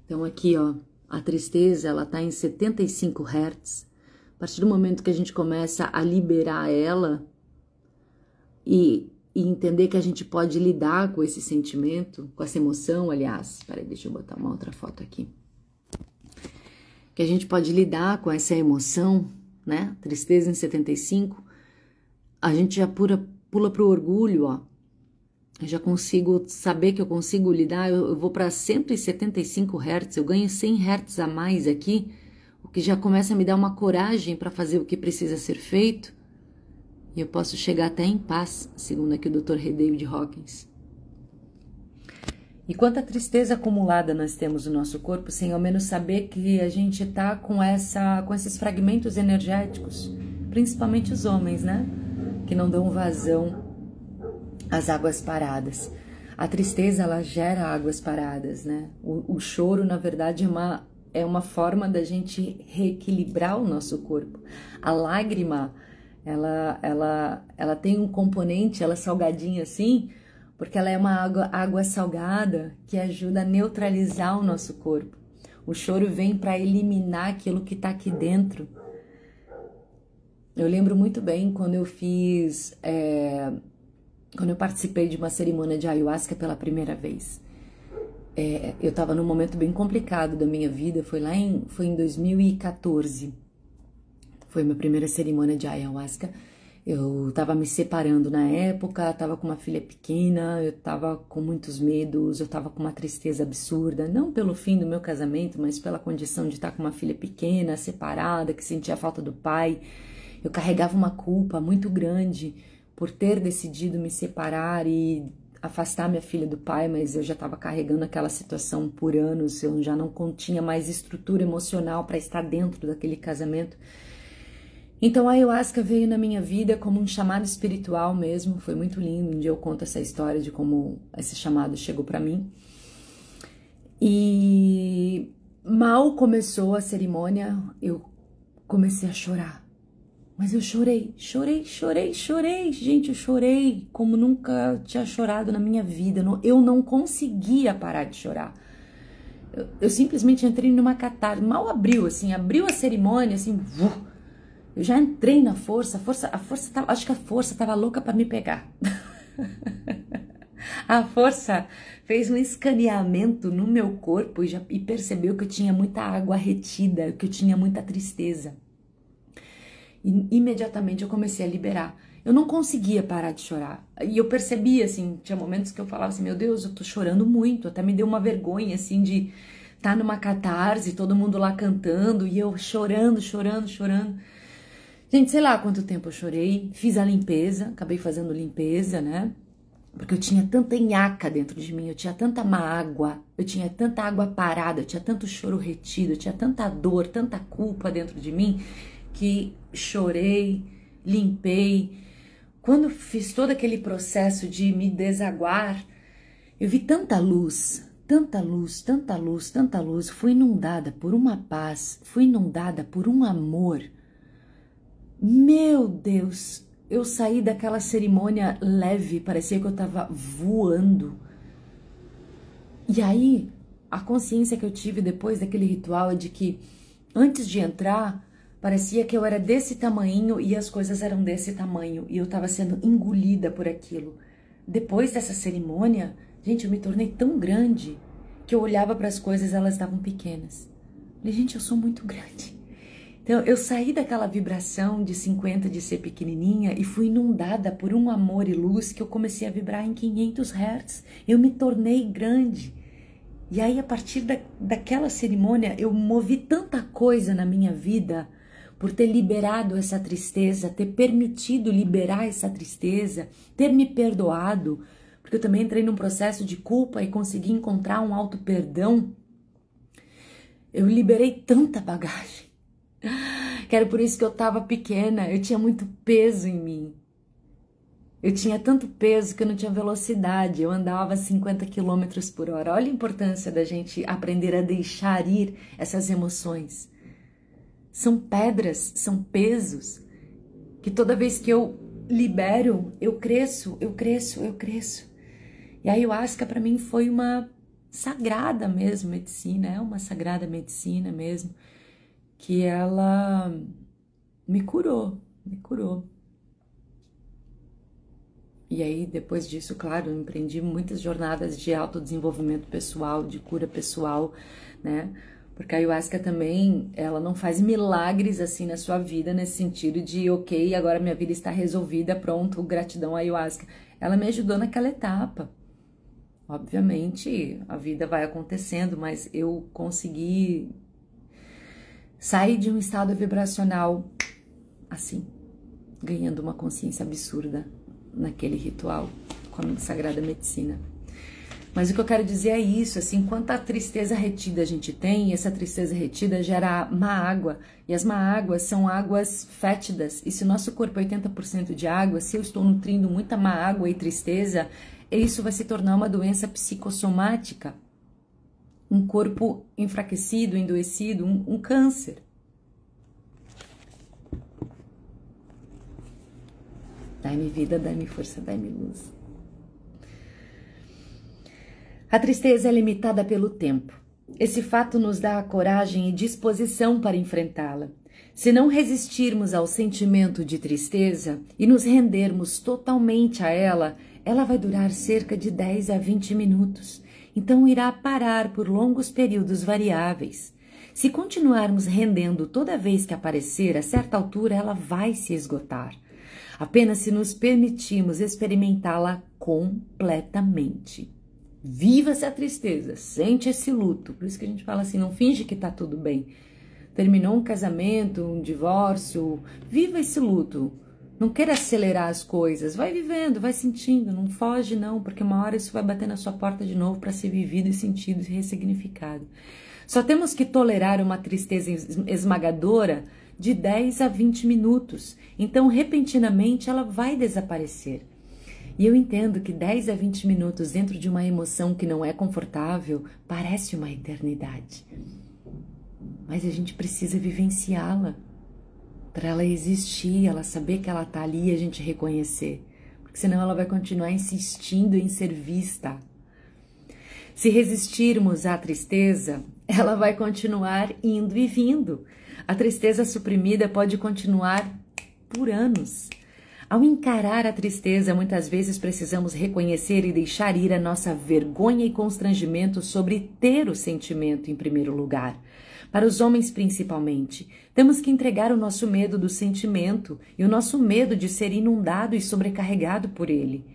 Então aqui, ó, a tristeza, ela está em 75 Hz. A partir do momento que a gente começa a liberar ela e entender que a gente pode lidar com esse sentimento, com essa emoção, aliás, peraí, deixa eu botar uma outra foto aqui. Que a gente pode lidar com essa emoção, né? Tristeza em 75, a gente já pula pro orgulho, ó. Eu já consigo saber que eu consigo lidar, eu vou para 175 Hz, eu ganho 100 Hz a mais aqui, o que já começa a me dar uma coragem para fazer o que precisa ser feito. E eu posso chegar até em paz, segundo aqui o Dr. David Hawkins. E quanta tristeza acumulada nós temos no nosso corpo, sem ao menos saber que a gente tá com esses fragmentos energéticos, principalmente os homens, né? Que não dão vazão às águas paradas. A tristeza, ela gera águas paradas, né? O choro, na verdade, é uma forma da gente reequilibrar o nosso corpo. A lágrima, ela tem um componente, ela é salgadinha assim, porque ela é uma água salgada que ajuda a neutralizar o nosso corpo. O choro vem para eliminar aquilo que está aqui dentro. Eu lembro muito bem quando eu quando eu participei de uma cerimônia de ayahuasca pela primeira vez. Eu estava num momento bem complicado da minha vida, foi em 2014. Foi minha primeira cerimônia de ayahuasca. Eu estava me separando na época, estava com uma filha pequena, eu estava com muitos medos, eu estava com uma tristeza absurda, não pelo fim do meu casamento, mas pela condição de estar com uma filha pequena, separada, que sentia a falta do pai. Eu carregava uma culpa muito grande por ter decidido me separar e afastar minha filha do pai, mas eu já estava carregando aquela situação por anos, eu já não tinha mais estrutura emocional para estar dentro daquele casamento. Então a ayahuasca veio na minha vida como um chamado espiritual mesmo, foi muito lindo. Um dia eu conto essa história de como esse chamado chegou para mim. E mal começou a cerimônia, eu comecei a chorar. Mas eu chorei. Gente, eu chorei como nunca tinha chorado na minha vida. Eu não conseguia parar de chorar. Eu simplesmente entrei numa catarse. Mal abriu a cerimônia, assim... Eu já entrei na força, acho que a força tava louca para me pegar. A força fez um escaneamento no meu corpo e percebeu que eu tinha muita água retida, que eu tinha muita tristeza. E imediatamente eu comecei a liberar. Eu não conseguia parar de chorar. E eu percebia, assim, tinha momentos que eu falava assim, meu Deus, eu tô chorando muito. Até me deu uma vergonha, assim, de estar numa catarse, todo mundo lá cantando, e eu chorando. Gente, sei lá quanto tempo eu chorei, fiz a limpeza, acabei fazendo limpeza, né? Porque eu tinha tanta nhaca dentro de mim, eu tinha tanta mágoa, eu tinha tanta água parada, eu tinha tanto choro retido, eu tinha tanta dor, tanta culpa dentro de mim, que chorei, limpei. Quando fiz todo aquele processo de me desaguar, eu vi tanta luz, fui inundada por uma paz, fui inundada por um amor. Meu Deus, eu saí daquela cerimônia leve, parecia que eu tava voando. E aí, a consciência que eu tive depois daquele ritual é de que, antes de entrar, parecia que eu era desse tamanho e as coisas eram desse tamanho. E eu tava sendo engolida por aquilo. Depois dessa cerimônia, gente, eu me tornei tão grande que eu olhava para as coisas e elas estavam pequenas. Falei, gente, eu sou muito grande. Então, eu saí daquela vibração de 50 de ser pequenininha e fui inundada por um amor e luz que eu comecei a vibrar em 500 Hz. Eu me tornei grande. E aí, a partir daquela cerimônia, eu movi tanta coisa na minha vida por ter liberado essa tristeza, ter permitido liberar essa tristeza, ter me perdoado, porque eu também entrei num processo de culpa e consegui encontrar um auto-perdão. Eu liberei tanta bagagem. Que era por isso que eu estava pequena, eu tinha muito peso em mim. Eu tinha tanto peso que eu não tinha velocidade, eu andava 50 km por hora. Olha a importância da gente aprender a deixar ir essas emoções. São pedras, são pesos, que toda vez que eu libero, eu cresço, eu cresço, eu cresço. E a Ayahuasca para mim foi uma sagrada mesmo medicina, é uma sagrada medicina mesmo, que ela me curou, me curou. E aí, depois disso, claro, eu empreendi muitas jornadas de autodesenvolvimento pessoal, de cura pessoal, né? Porque a Ayahuasca também, ela não faz milagres assim na sua vida, nesse sentido de, ok, agora minha vida está resolvida, pronto, gratidão à Ayahuasca. Ela me ajudou naquela etapa. Obviamente, a vida vai acontecendo, mas eu consegui sair de um estado vibracional assim, ganhando uma consciência absurda naquele ritual com a sagrada medicina. Mas o que eu quero dizer é isso, assim, quanta tristeza retida a gente tem, essa tristeza retida gera má água, e as má águas são águas fétidas, e se o nosso corpo é 80% de água, se eu estou nutrindo muita má água e tristeza, isso vai se tornar uma doença psicossomática, um corpo enfraquecido, endoecido, um câncer. Dai-me vida, dai-me força, dai-me luz. A tristeza é limitada pelo tempo. Esse fato nos dá a coragem e disposição para enfrentá-la. Se não resistirmos ao sentimento de tristeza e nos rendermos totalmente a ela, ela vai durar cerca de 10 a 20 minutos. Então irá parar por longos períodos variáveis. Se continuarmos rendendo toda vez que aparecer, a certa altura ela vai se esgotar. Apenas se nos permitirmos experimentá-la completamente. Viva essa tristeza, sente esse luto. Por isso que a gente fala assim, não finge que tá tudo bem. Terminou um casamento, um divórcio, viva esse luto. Não queira acelerar as coisas, vai vivendo, vai sentindo, não foge não, porque uma hora isso vai bater na sua porta de novo para ser vivido e sentido e ressignificado. Só temos que tolerar uma tristeza esmagadora de 10 a 20 minutos, então repentinamente ela vai desaparecer. E eu entendo que 10 a 20 minutos dentro de uma emoção que não é confortável parece uma eternidade. Mas a gente precisa vivenciá-la para ela existir, ela saber que ela está ali e a gente reconhecer. Porque senão ela vai continuar insistindo em ser vista. Se resistirmos à tristeza, ela vai continuar indo e vindo. A tristeza suprimida pode continuar por anos. Ao encarar a tristeza, muitas vezes precisamos reconhecer e deixar ir a nossa vergonha e constrangimento sobre ter o sentimento em primeiro lugar. Para os homens principalmente, temos que entregar o nosso medo do sentimento e o nosso medo de ser inundado e sobrecarregado por ele.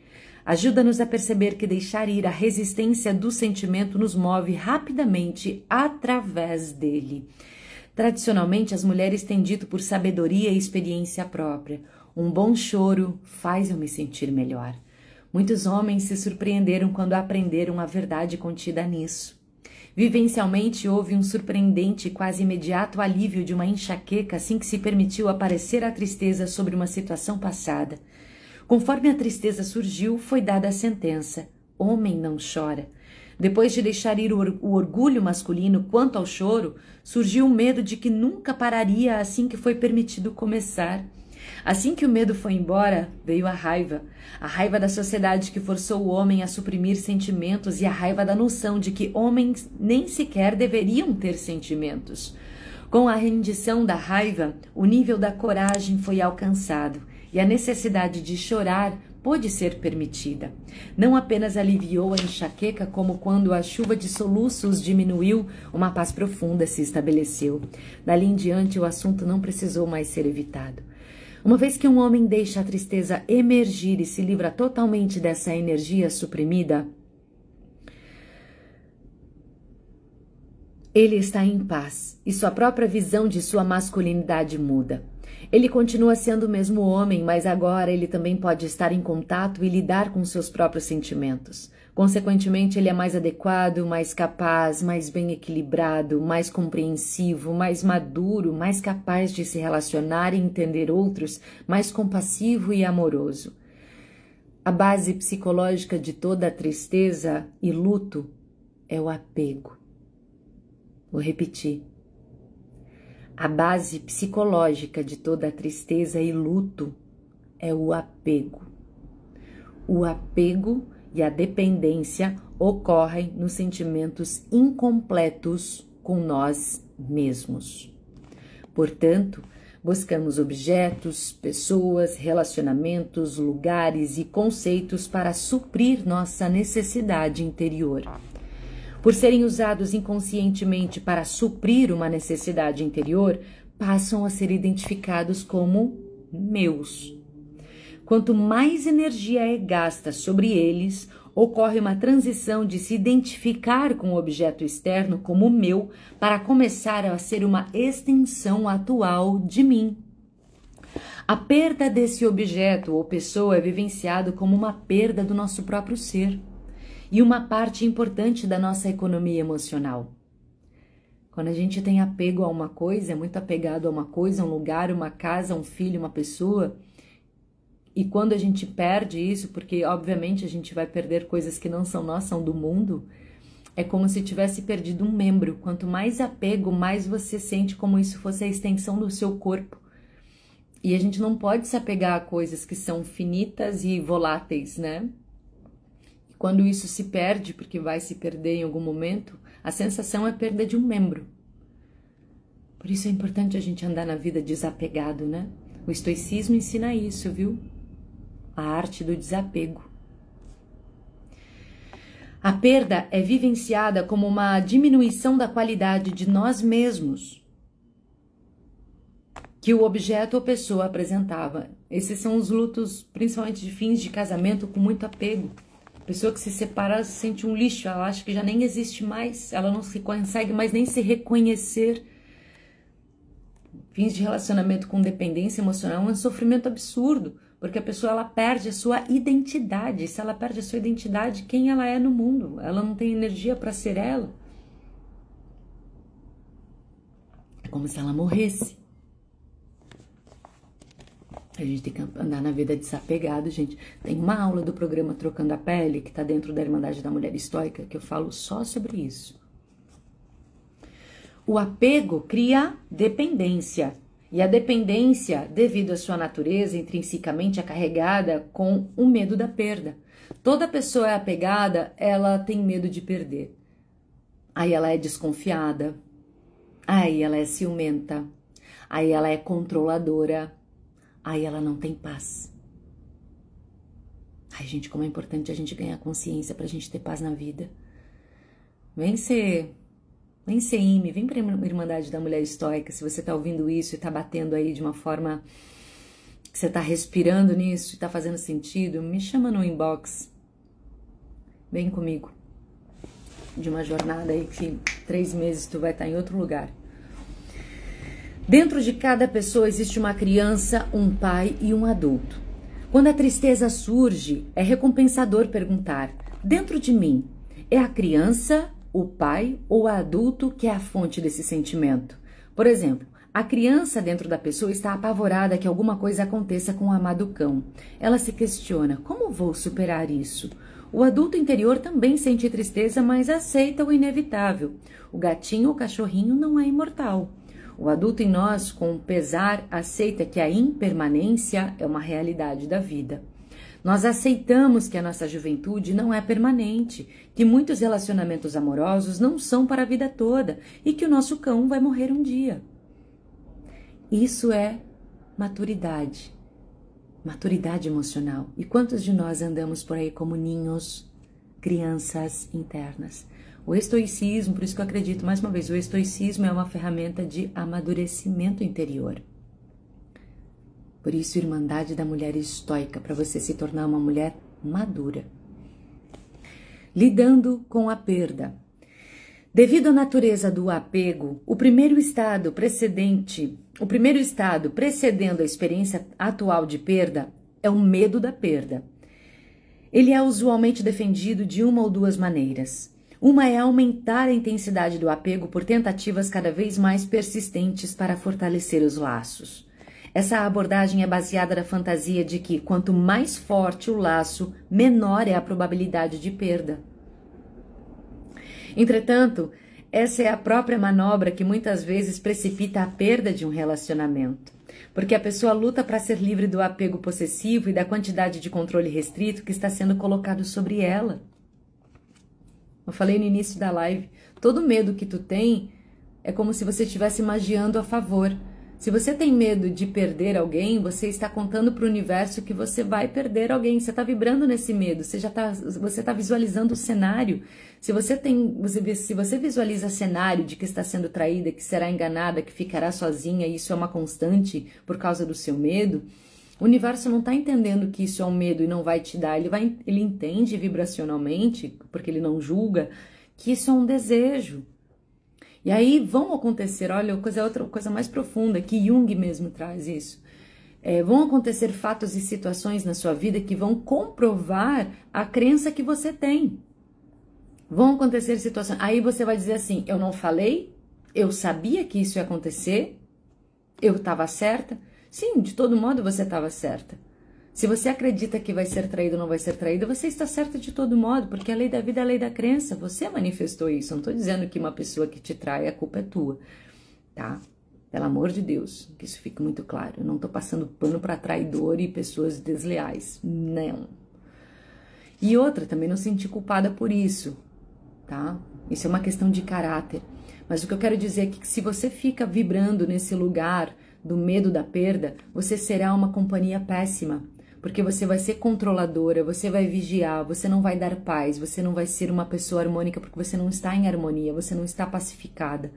Ajuda-nos a perceber que deixar ir a resistência do sentimento nos move rapidamente através dele. Tradicionalmente, as mulheres têm dito por sabedoria e experiência própria: um bom choro faz eu me sentir melhor. Muitos homens se surpreenderam quando aprenderam a verdade contida nisso. Vivencialmente, houve um surpreendente e quase imediato alívio de uma enxaqueca assim que se permitiu aparecer a tristeza sobre uma situação passada. Conforme a tristeza surgiu, foi dada a sentença: homem não chora. Depois de deixar ir o orgulho masculino quanto ao choro, surgiu o medo de que nunca pararia assim que foi permitido começar. Assim que o medo foi embora, veio a raiva da sociedade que forçou o homem a suprimir sentimentos e a raiva da noção de que homens nem sequer deveriam ter sentimentos. Com a rendição da raiva, o nível da coragem foi alcançado e a necessidade de chorar pôde ser permitida. Não apenas aliviou a enxaqueca, como quando a chuva de soluços diminuiu, uma paz profunda se estabeleceu. Dali em diante, o assunto não precisou mais ser evitado. Uma vez que um homem deixa a tristeza emergir e se livra totalmente dessa energia suprimida, ele está em paz e sua própria visão de sua masculinidade muda. Ele continua sendo o mesmo homem, mas agora ele também pode estar em contato e lidar com seus próprios sentimentos. Consequentemente, ele é mais adequado, mais capaz, mais bem equilibrado, mais compreensivo, mais maduro, mais capaz de se relacionar e entender outros, mais compassivo e amoroso. A base psicológica de toda a tristeza e luto é o apego. Vou repetir. A base psicológica de toda a tristeza e luto é o apego. O apego e a dependência ocorrem nos sentimentos incompletos com nós mesmos. Portanto, buscamos objetos, pessoas, relacionamentos, lugares e conceitos para suprir nossa necessidade interior. Por serem usados inconscientemente para suprir uma necessidade interior, passam a ser identificados como meus. Quanto mais energia é gasta sobre eles, ocorre uma transição de se identificar com o objeto externo como meu para começar a ser uma extensão atual de mim. A perda desse objeto ou pessoa é vivenciado como uma perda do nosso próprio ser e uma parte importante da nossa economia emocional. Quando a gente tem apego a uma coisa, é muito apegado a uma coisa, um lugar, uma casa, um filho, uma pessoa, e quando a gente perde isso, porque obviamente a gente vai perder coisas que não são nós, são do mundo, é como se tivesse perdido um membro. Quanto mais apego, mais você sente como isso fosse a extensão do seu corpo. E a gente não pode se apegar a coisas que são finitas e voláteis, né? Quando isso se perde, porque vai se perder em algum momento, a sensação é perda de um membro. Por isso é importante a gente andar na vida desapegado, né? O estoicismo ensina isso, viu? A arte do desapego. A perda é vivenciada como uma diminuição da qualidade de nós mesmos que o objeto ou pessoa apresentava. Esses são os lutos, principalmente de fins de casamento, com muito apego. Pessoa que se separa se sente um lixo, ela acha que já nem existe mais, ela não se consegue mais nem se reconhecer. Fins de relacionamento com dependência emocional é um sofrimento absurdo, porque a pessoa ela perde a sua identidade. Se ela perde a sua identidade, quem ela é no mundo? Ela não tem energia para ser ela. É como se ela morresse. A gente tem que andar na vida desapegado, gente. Tem uma aula do programa Trocando a Pele, que está dentro da Irmandade da Mulher Estoica, que eu falo só sobre isso. O apego cria dependência. E a dependência, devido à sua natureza, intrinsecamente é carregada com o medo da perda. Toda pessoa é apegada, ela tem medo de perder. Aí ela é desconfiada. Aí ela é ciumenta. Aí ela é controladora. Aí ela não tem paz. Ai, gente, como é importante a gente ganhar consciência pra gente ter paz na vida. Vem ser IME, vem pra Irmandade da Mulher Estoica. Se você tá ouvindo isso e tá batendo aí de uma forma que você tá respirando nisso e tá fazendo sentido, me chama no inbox. Vem comigo. De uma jornada aí que 3 meses tu vai estar em outro lugar. Dentro de cada pessoa existe uma criança, um pai e um adulto. Quando a tristeza surge, é recompensador perguntar: dentro de mim, é a criança, o pai ou o adulto que é a fonte desse sentimento? Por exemplo, a criança dentro da pessoa está apavorada que alguma coisa aconteça com o amado cão. Ela se questiona: como vou superar isso? O adulto interior também sente tristeza, mas aceita o inevitável. O gatinho ou cachorrinho não é imortal. O adulto em nós, com pesar, aceita que a impermanência é uma realidade da vida. Nós aceitamos que a nossa juventude não é permanente, que muitos relacionamentos amorosos não são para a vida toda e que o nosso cão vai morrer um dia. Isso é maturidade. maturidade emocional. E quantos de nós andamos por aí como ninhos, crianças internas? O estoicismo, por isso que eu acredito, mais uma vez, o estoicismo é uma ferramenta de amadurecimento interior. Por isso, Irmandade da Mulher Estoica, para você se tornar uma mulher madura. Lidando com a perda. Devido à natureza do apego, o primeiro estado precedendo a experiência atual de perda é o medo da perda. Ele é usualmente defendido de uma ou duas maneiras. Uma é aumentar a intensidade do apego por tentativas cada vez mais persistentes para fortalecer os laços. Essa abordagem é baseada na fantasia de que, quanto mais forte o laço, menor é a probabilidade de perda. Entretanto, essa é a própria manobra que muitas vezes precipita a perda de um relacionamento, porque a pessoa luta para ser livre do apego possessivo e da quantidade de controle restrito que está sendo colocado sobre ela. Eu falei no início da live, todo medo que tu tem é como se você estivesse magiando a favor. Se você tem medo de perder alguém, você está contando para o universo que você vai perder alguém. Você está vibrando nesse medo, você tá visualizando o cenário. Se você visualiza cenário de que está sendo traída, que será enganada, que ficará sozinha, e isso é uma constante por causa do seu medo, o universo não está entendendo que isso é um medo e não vai te dar. Ele entende vibracionalmente, porque ele não julga, que isso é um desejo. E aí vão acontecer, olha, outra coisa mais profunda, que Jung mesmo traz isso. Vão acontecer fatos e situações na sua vida que vão comprovar a crença que você tem. Vão acontecer situações, aí você vai dizer assim, eu não falei, eu sabia que isso ia acontecer, eu estava certa. Sim, de todo modo você estava certa. Se você acredita que vai ser traído ou não vai ser traído, você está certa de todo modo, porque a lei da vida é a lei da crença. Você manifestou isso. Eu não estou dizendo que uma pessoa que te trai, a culpa é tua, tá? Pelo amor de Deus, que isso fique muito claro. Eu não estou passando pano para traidor e pessoas desleais. Não. E outra, também não senti culpada por isso, tá? Isso é uma questão de caráter. Mas o que eu quero dizer é que se você fica vibrando nesse lugar do medo da perda, você será uma companhia péssima. Porque você vai ser controladora, você vai vigiar, você não vai dar paz, você não vai ser uma pessoa harmônica porque você não está em harmonia, você não está pacificada.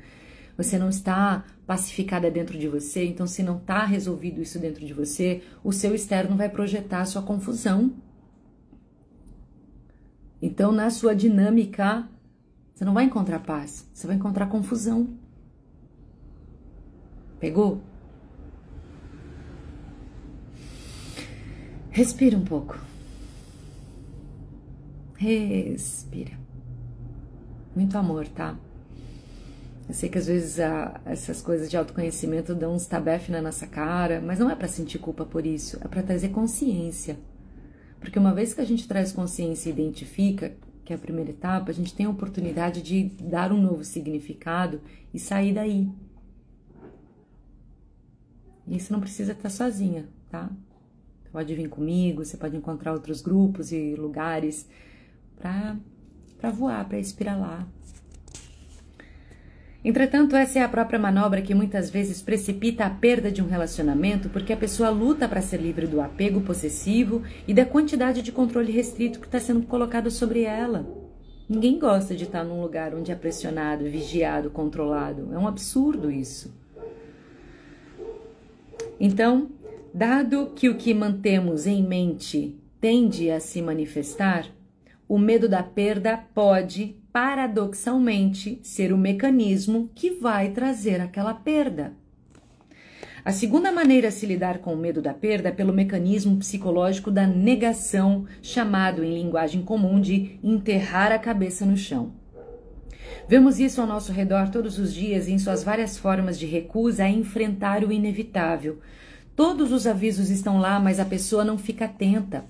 Você não está pacificada dentro de você, então se não está resolvido isso dentro de você, o seu externo vai projetar a sua confusão. Então na sua dinâmica, você não vai encontrar paz, você vai encontrar confusão. Pegou? Respira um pouco. Respira. Muito amor, tá? Eu sei que às vezes essas coisas de autoconhecimento dão uns tabefe na nossa cara, mas não é pra sentir culpa por isso, é pra trazer consciência. Porque uma vez que a gente traz consciência e identifica, que é a primeira etapa, a gente tem a oportunidade de dar um novo significado e sair daí. E isso não precisa estar sozinha, tá? Pode vir comigo, você pode encontrar outros grupos e lugares para voar, para espiralar. Entretanto, essa é a própria manobra que muitas vezes precipita a perda de um relacionamento porque a pessoa luta para ser livre do apego possessivo e da quantidade de controle restrito que está sendo colocado sobre ela. Ninguém gosta de estar num lugar onde é pressionado, vigiado, controlado. É um absurdo isso. Então, dado que o que mantemos em mente tende a se manifestar, o medo da perda pode, paradoxalmente, ser o mecanismo que vai trazer aquela perda. A segunda maneira a se lidar com o medo da perda é pelo mecanismo psicológico da negação, chamado em linguagem comum de enterrar a cabeça no chão. Vemos isso ao nosso redor todos os dias em suas várias formas de recusa a enfrentar o inevitável. Todos os avisos estão lá, mas a pessoa não fica atenta.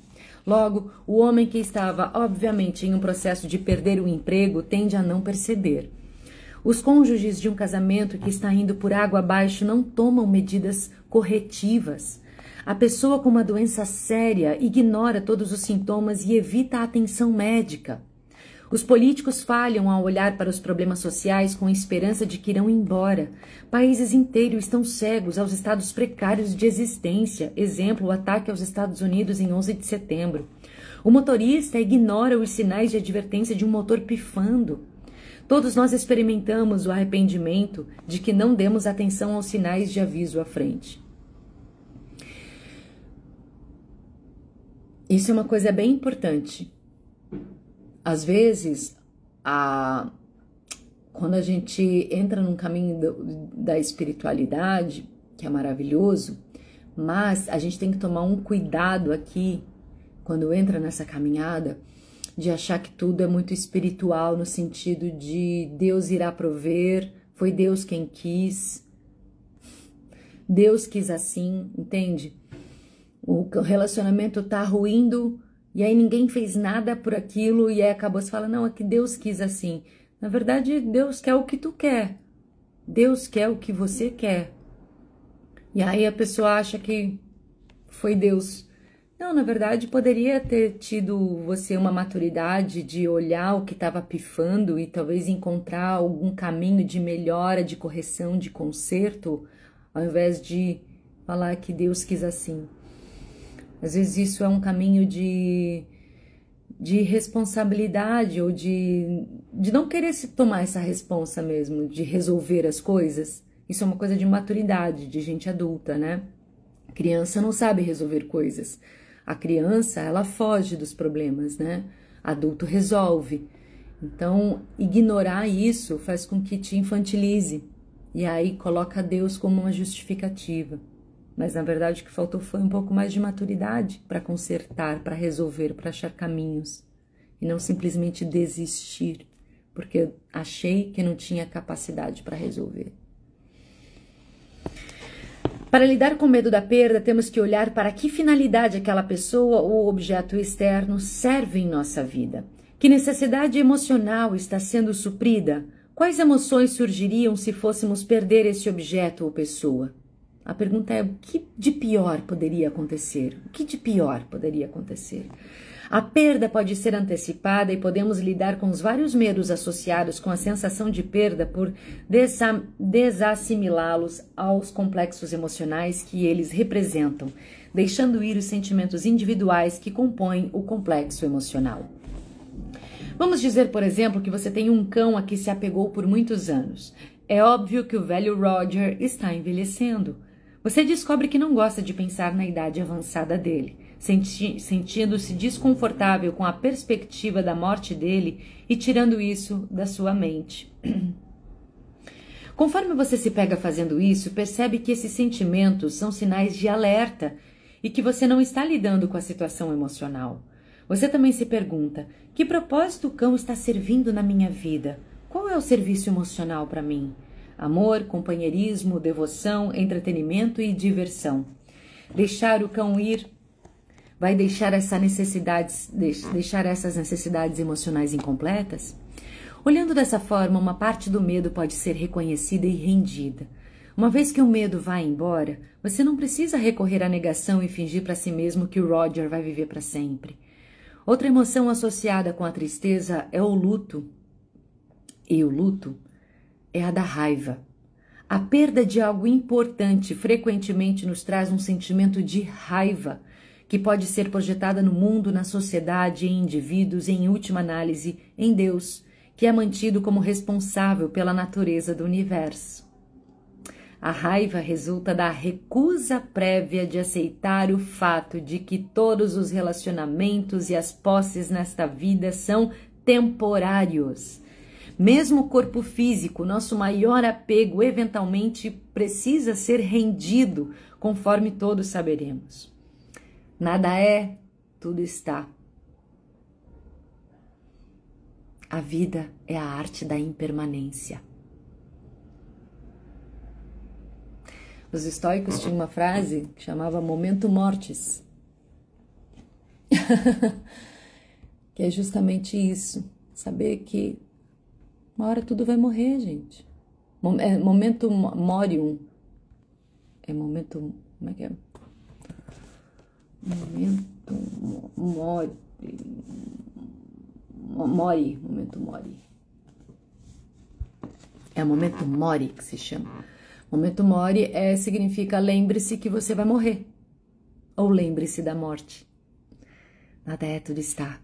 Logo, o homem que estava, obviamente, em um processo de perder o emprego tende a não perceber. Os cônjuges de um casamento que está indo por água abaixo não tomam medidas corretivas. A pessoa com uma doença séria ignora todos os sintomas e evita a atenção médica. Os políticos falham ao olhar para os problemas sociais com a esperança de que irão embora. Países inteiros estão cegos aos estados precários de existência. Exemplo, o ataque aos Estados Unidos em 11 de setembro. O motorista ignora os sinais de advertência de um motor pifando. Todos nós experimentamos o arrependimento de que não demos atenção aos sinais de aviso à frente. Isso é uma coisa bem importante. Às vezes, quando a gente entra num caminho da espiritualidade, que é maravilhoso, mas a gente tem que tomar um cuidado aqui, quando entra nessa caminhada, de achar que tudo é muito espiritual, no sentido de Deus irá prover, foi Deus quem quis, Deus quis assim, entende? O relacionamento tá ruindo, e aí ninguém fez nada por aquilo, e aí acabou se falando, não, é que Deus quis assim. Na verdade, Deus quer o que tu quer. Deus quer o que você quer. E aí a pessoa acha que foi Deus. Não, na verdade, poderia ter tido você uma maturidade de olhar o que estava pifando e talvez encontrar algum caminho de melhora, de correção, de conserto, ao invés de falar que Deus quis assim. Às vezes isso é um caminho de responsabilidade ou de não querer se tomar essa responsa mesmo, de resolver as coisas. Isso é uma coisa de maturidade, de gente adulta, né? A criança não sabe resolver coisas. A criança, ela foge dos problemas, né? Adulto resolve. Então, ignorar isso faz com que te infantilize. E aí coloca Deus como uma justificativa. Mas, na verdade, o que faltou foi um pouco mais de maturidade para consertar, para resolver, para achar caminhos. E não simplesmente desistir, porque eu achei que não tinha capacidade para resolver. Para lidar com o medo da perda, temos que olhar para que finalidade aquela pessoa ou objeto externo serve em nossa vida. Que necessidade emocional está sendo suprida? Quais emoções surgiriam se fôssemos perder esse objeto ou pessoa? A pergunta é, o que de pior poderia acontecer? O que de pior poderia acontecer? A perda pode ser antecipada e podemos lidar com os vários medos associados com a sensação de perda por desassimilá-los aos complexos emocionais que eles representam, deixando ir os sentimentos individuais que compõem o complexo emocional. Vamos dizer, por exemplo, que você tem um cão a que se apegou por muitos anos. É óbvio que o velho Roger está envelhecendo. Você descobre que não gosta de pensar na idade avançada dele, sentindo-se desconfortável com a perspectiva da morte dele e tirando isso da sua mente. Conforme você se pega fazendo isso, percebe que esses sentimentos são sinais de alerta e que você não está lidando com a situação emocional. Você também se pergunta, que propósito o cão está servindo na minha vida? Qual é o serviço emocional para mim? Amor, companheirismo, devoção, entretenimento e diversão. Deixar o cão ir vai deixar essas necessidades emocionais incompletas? Olhando dessa forma, uma parte do medo pode ser reconhecida e rendida. Uma vez que o medo vai embora, você não precisa recorrer à negação e fingir para si mesmo que o Roger vai viver para sempre. Outra emoção associada com a tristeza é o luto. E o luto é a da raiva. A perda de algo importante frequentemente nos traz um sentimento de raiva, que pode ser projetada no mundo, na sociedade, em indivíduos e, em última análise, em Deus, que é mantido como responsável pela natureza do universo. A raiva resulta da recusa prévia de aceitar o fato de que todos os relacionamentos e as posses nesta vida são temporários. Mesmo o corpo físico, nosso maior apego, eventualmente precisa ser rendido, conforme todos saberemos. Nada é, tudo está. A vida é a arte da impermanência. Os estoicos tinham uma frase que chamava Momento Mortis, que é justamente isso, saber que uma hora tudo vai morrer, gente. Momento morium. É momento... Como é que é? Momento Mori, momento Mori. É o momento Mori que se chama. Momento Mori significa lembre-se que você vai morrer. Ou lembre-se da morte. Nada é, tudo está.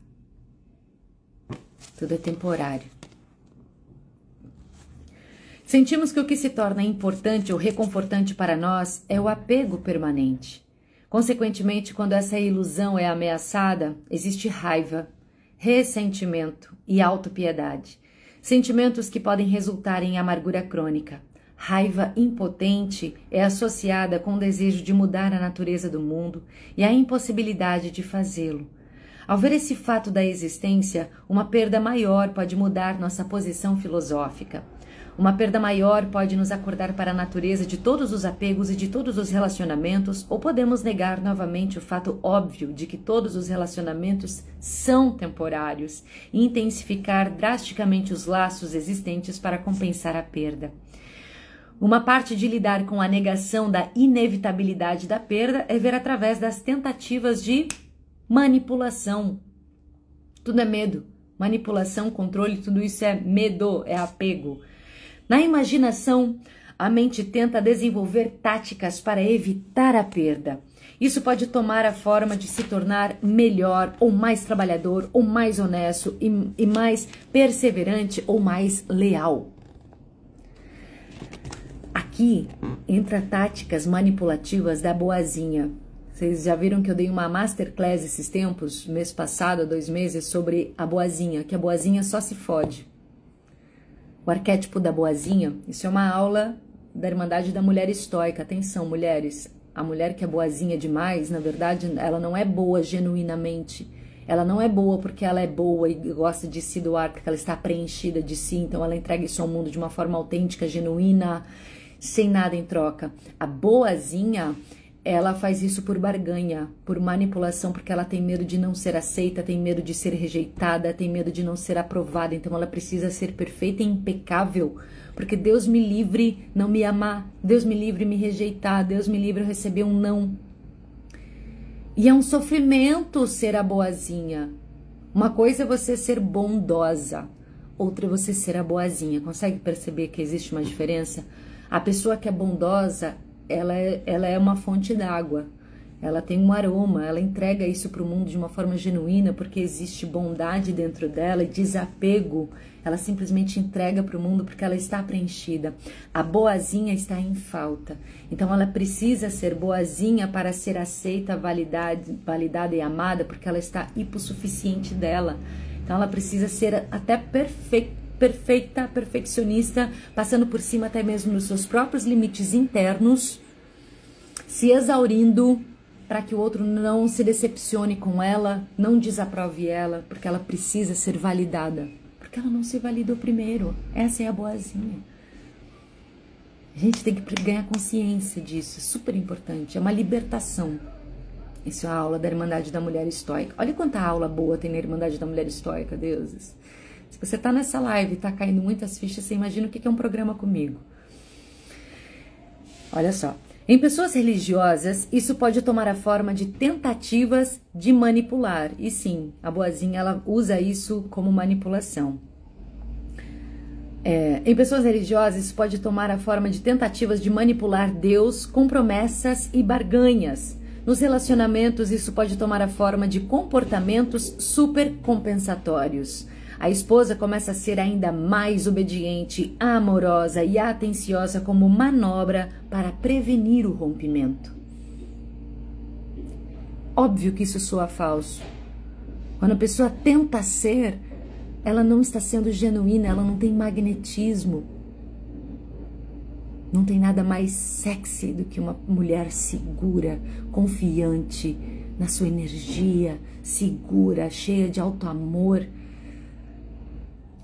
Tudo é temporário. Sentimos que o que se torna importante ou reconfortante para nós é o apego permanente. Consequentemente, quando essa ilusão é ameaçada, existe raiva, ressentimento e autopiedade. Sentimentos que podem resultar em amargura crônica. Raiva impotente é associada com o desejo de mudar a natureza do mundo e a impossibilidade de fazê-lo. Ao ver esse fato da existência, uma perda maior pode mudar nossa posição filosófica. Uma perda maior pode nos acordar para a natureza de todos os apegos e de todos os relacionamentos, ou podemos negar novamente o fato óbvio de que todos os relacionamentos são temporários e intensificar drasticamente os laços existentes para compensar a perda. Uma parte de lidar com a negação da inevitabilidade da perda é ver através das tentativas de manipulação. Tudo é medo, manipulação, controle, tudo isso é medo, é apego. Na imaginação, a mente tenta desenvolver táticas para evitar a perda. Isso pode tomar a forma de se tornar melhor, ou mais trabalhador, ou mais honesto, e mais perseverante, ou mais leal. Aqui entra táticas manipulativas da boazinha. Vocês já viram que eu dei uma masterclass esses tempos, mês passado, há 2 meses, sobre a boazinha, que a boazinha só se fode. O arquétipo da boazinha, isso é uma aula da Irmandade da Mulher Estoica. Atenção, mulheres, a mulher que é boazinha demais, na verdade, ela não é boa genuinamente. Ela não é boa porque ela é boa e gosta de se doar, porque ela está preenchida de si, então ela entrega isso ao mundo de uma forma autêntica, genuína, sem nada em troca. A boazinha, ela faz isso por barganha, por manipulação, porque ela tem medo de não ser aceita, tem medo de ser rejeitada, tem medo de não ser aprovada. Então ela precisa ser perfeita e impecável, porque Deus me livre não me amar, Deus me livre me rejeitar, Deus me livre eu receber um não. E é um sofrimento ser a boazinha. Uma coisa é você ser bondosa, outra é você ser a boazinha. Consegue perceber que existe uma diferença? A pessoa que é bondosa, ela é uma fonte d'água, ela tem um aroma, ela entrega isso para o mundo de uma forma genuína, porque existe bondade dentro dela e desapego, ela simplesmente entrega para o mundo porque ela está preenchida. A boazinha está em falta, então ela precisa ser boazinha para ser aceita, validada e amada, porque ela está hipossuficiente dela, então ela precisa ser até perfeita, perfeccionista, passando por cima até mesmo dos seus próprios limites internos, se exaurindo para que o outro não se decepcione com ela, não desaprove ela, porque ela precisa ser validada, porque ela não se validou primeiro. Essa é a boazinha. A gente tem que ganhar consciência disso, é super importante, é uma libertação. Isso é a aula da Irmandade da Mulher Estoica. Olha quanta aula boa tem na Irmandade da Mulher Estoica, deuses. Se você tá nessa live e tá caindo muitas fichas, você imagina o que é um programa comigo. Olha só. Em pessoas religiosas, isso pode tomar a forma de tentativas de manipular. E sim, a boazinha, ela usa isso como manipulação. Em pessoas religiosas, isso pode tomar a forma de tentativas de manipular Deus com promessas e barganhas. Nos relacionamentos, isso pode tomar a forma de comportamentos supercompensatórios. A esposa começa a ser ainda mais obediente, amorosa e atenciosa como manobra para prevenir o rompimento. Óbvio que isso soa falso. Quando a pessoa tenta ser, ela não está sendo genuína, ela não tem magnetismo. Não tem nada mais sexy do que uma mulher segura, confiante na sua energia, segura, cheia de auto-amor.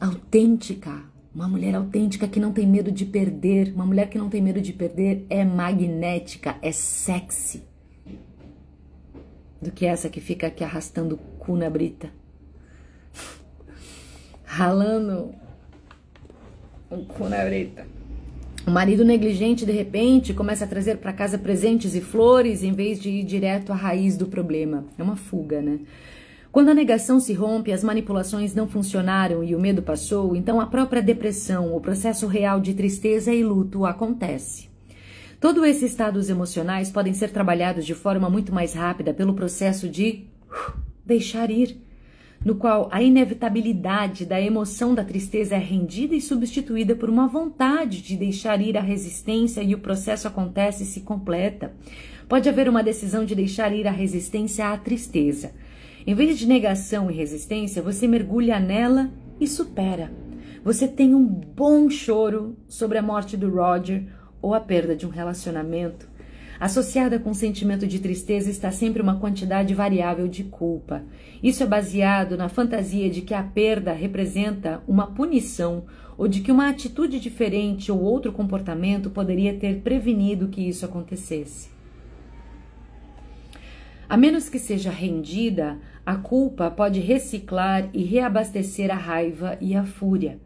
Autêntica, uma mulher autêntica que não tem medo de perder. Uma mulher que não tem medo de perder é magnética, é sexy. Do que essa que fica aqui arrastando o cu na brita. Ralando o cu na brita. O marido negligente, de repente, começa a trazer para casa presentes e flores em vez de ir direto à raiz do problema. É uma fuga, né? Quando a negação se rompe, as manipulações não funcionaram e o medo passou, então a própria depressão, o processo real de tristeza e luto acontece. Todos esses estados emocionais podem ser trabalhados de forma muito mais rápida pelo processo de deixar ir, no qual a inevitabilidade da emoção da tristeza é rendida e substituída por uma vontade de deixar ir a resistência e o processo acontece e se completa. Pode haver uma decisão de deixar ir a resistência à tristeza. Em vez de negação e resistência, você mergulha nela e supera. Você tem um bom choro sobre a morte do Roger ou a perda de um relacionamento. Associada com o sentimento de tristeza está sempre uma quantidade variável de culpa. Isso é baseado na fantasia de que a perda representa uma punição ou de que uma atitude diferente ou outro comportamento poderia ter prevenido que isso acontecesse. A menos que seja rendida, a culpa pode reciclar e reabastecer a raiva e a fúria.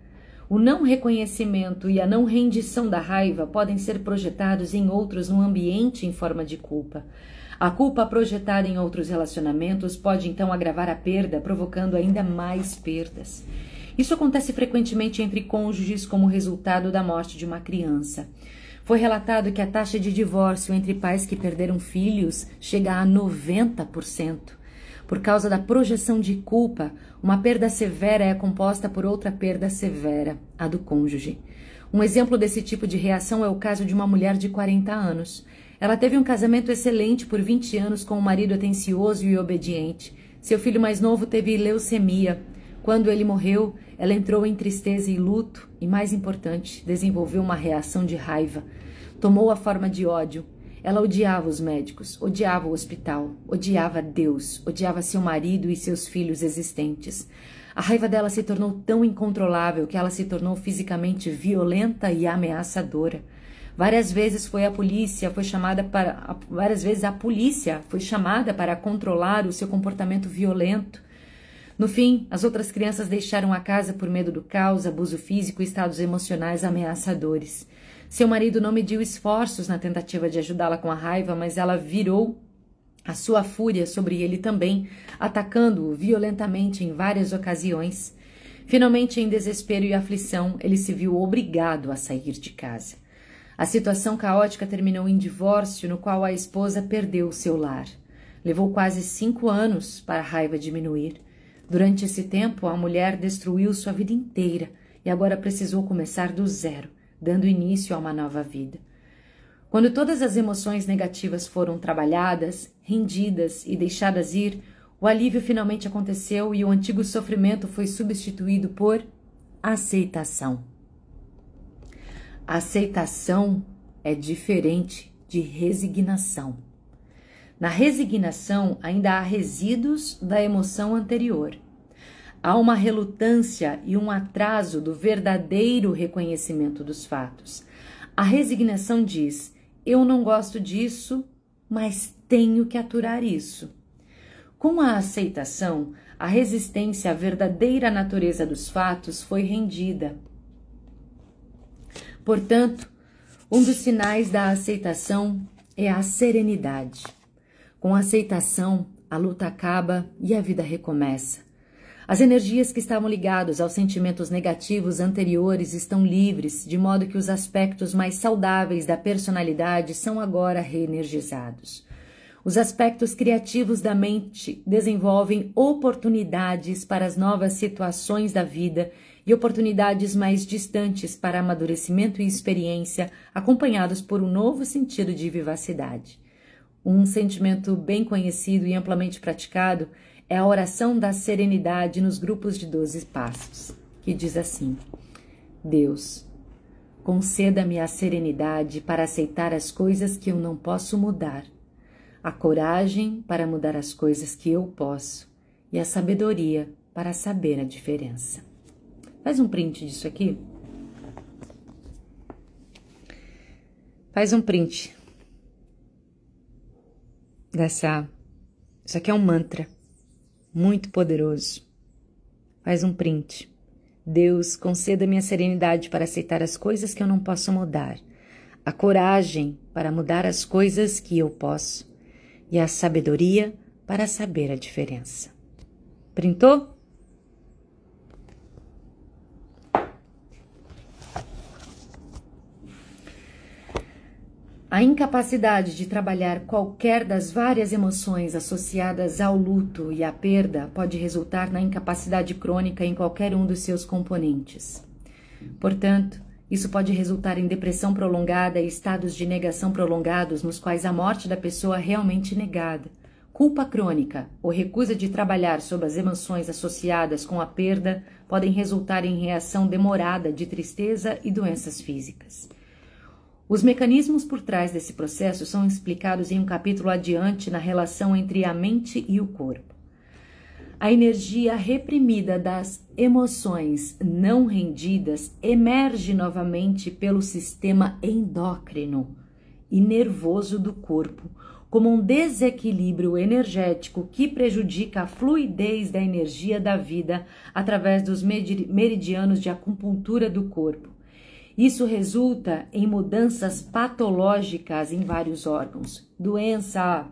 O não reconhecimento e a não rendição da raiva podem ser projetados em outros no ambiente em forma de culpa. A culpa projetada em outros relacionamentos pode então agravar a perda, provocando ainda mais perdas. Isso acontece frequentemente entre cônjuges como resultado da morte de uma criança. Foi relatado que a taxa de divórcio entre pais que perderam filhos chega a 90%. Por causa da projeção de culpa, uma perda severa é composta por outra perda severa, a do cônjuge. Um exemplo desse tipo de reação é o caso de uma mulher de 40 anos. Ela teve um casamento excelente por 20 anos com um marido atencioso e obediente. Seu filho mais novo teve leucemia. Quando ele morreu, ela entrou em tristeza e luto e, mais importante, desenvolveu uma reação de raiva. Tomou a forma de ódio. Ela odiava os médicos, odiava o hospital, odiava Deus, odiava seu marido e seus filhos existentes. A raiva dela se tornou tão incontrolável que ela se tornou fisicamente violenta e ameaçadora. Várias vezes a polícia foi chamada para controlar o seu comportamento violento. No fim, as outras crianças deixaram a casa por medo do caos, abuso físico e estados emocionais ameaçadores. Seu marido não mediu esforços na tentativa de ajudá-la com a raiva, mas ela virou a sua fúria sobre ele também, atacando-o violentamente em várias ocasiões. Finalmente, em desespero e aflição, ele se viu obrigado a sair de casa. A situação caótica terminou em divórcio, no qual a esposa perdeu seu lar. Levou quase 5 anos para a raiva diminuir. Durante esse tempo, a mulher destruiu sua vida inteira e agora precisou começar do zero, dando início a uma nova vida. Quando todas as emoções negativas foram trabalhadas, rendidas e deixadas ir, o alívio finalmente aconteceu e o antigo sofrimento foi substituído por aceitação. Aceitação é diferente de resignação. Na resignação, ainda há resíduos da emoção anterior. Há uma relutância e um atraso do verdadeiro reconhecimento dos fatos. A resignação diz: eu não gosto disso, mas tenho que aturar isso. Com a aceitação, a resistência à verdadeira natureza dos fatos foi rendida. Portanto, um dos sinais da aceitação é a serenidade. Com a aceitação, a luta acaba e a vida recomeça. As energias que estavam ligadas aos sentimentos negativos anteriores estão livres, de modo que os aspectos mais saudáveis da personalidade são agora reenergizados. Os aspectos criativos da mente desenvolvem oportunidades para as novas situações da vida e oportunidades mais distantes para amadurecimento e experiência, acompanhados por um novo sentido de vivacidade. Um sentimento bem conhecido e amplamente praticado é a oração da serenidade nos grupos de 12 passos, que diz assim: Deus, conceda-me a serenidade para aceitar as coisas que eu não posso mudar, a coragem para mudar as coisas que eu posso e a sabedoria para saber a diferença. Faz um print disso aqui. Faz um print dessa... Isso aqui é um mantra muito poderoso. Faz um print. Deus, conceda-me a serenidade para aceitar as coisas que eu não posso mudar, a coragem para mudar as coisas que eu posso e a sabedoria para saber a diferença. Printou? A incapacidade de trabalhar qualquer das várias emoções associadas ao luto e à perda pode resultar na incapacidade crônica em qualquer um dos seus componentes. Portanto, isso pode resultar em depressão prolongada e estados de negação prolongados nos quais a morte da pessoa é realmente negada. Culpa crônica ou recusa de trabalhar sobre as emoções associadas com a perda podem resultar em reação demorada de tristeza e doenças físicas. Os mecanismos por trás desse processo são explicados em um capítulo adiante na relação entre a mente e o corpo. A energia reprimida das emoções não rendidas emerge novamente pelo sistema endócrino e nervoso do corpo, como um desequilíbrio energético que prejudica a fluidez da energia da vida através dos meridianos de acupuntura do corpo. Isso resulta em mudanças patológicas em vários órgãos. Doença.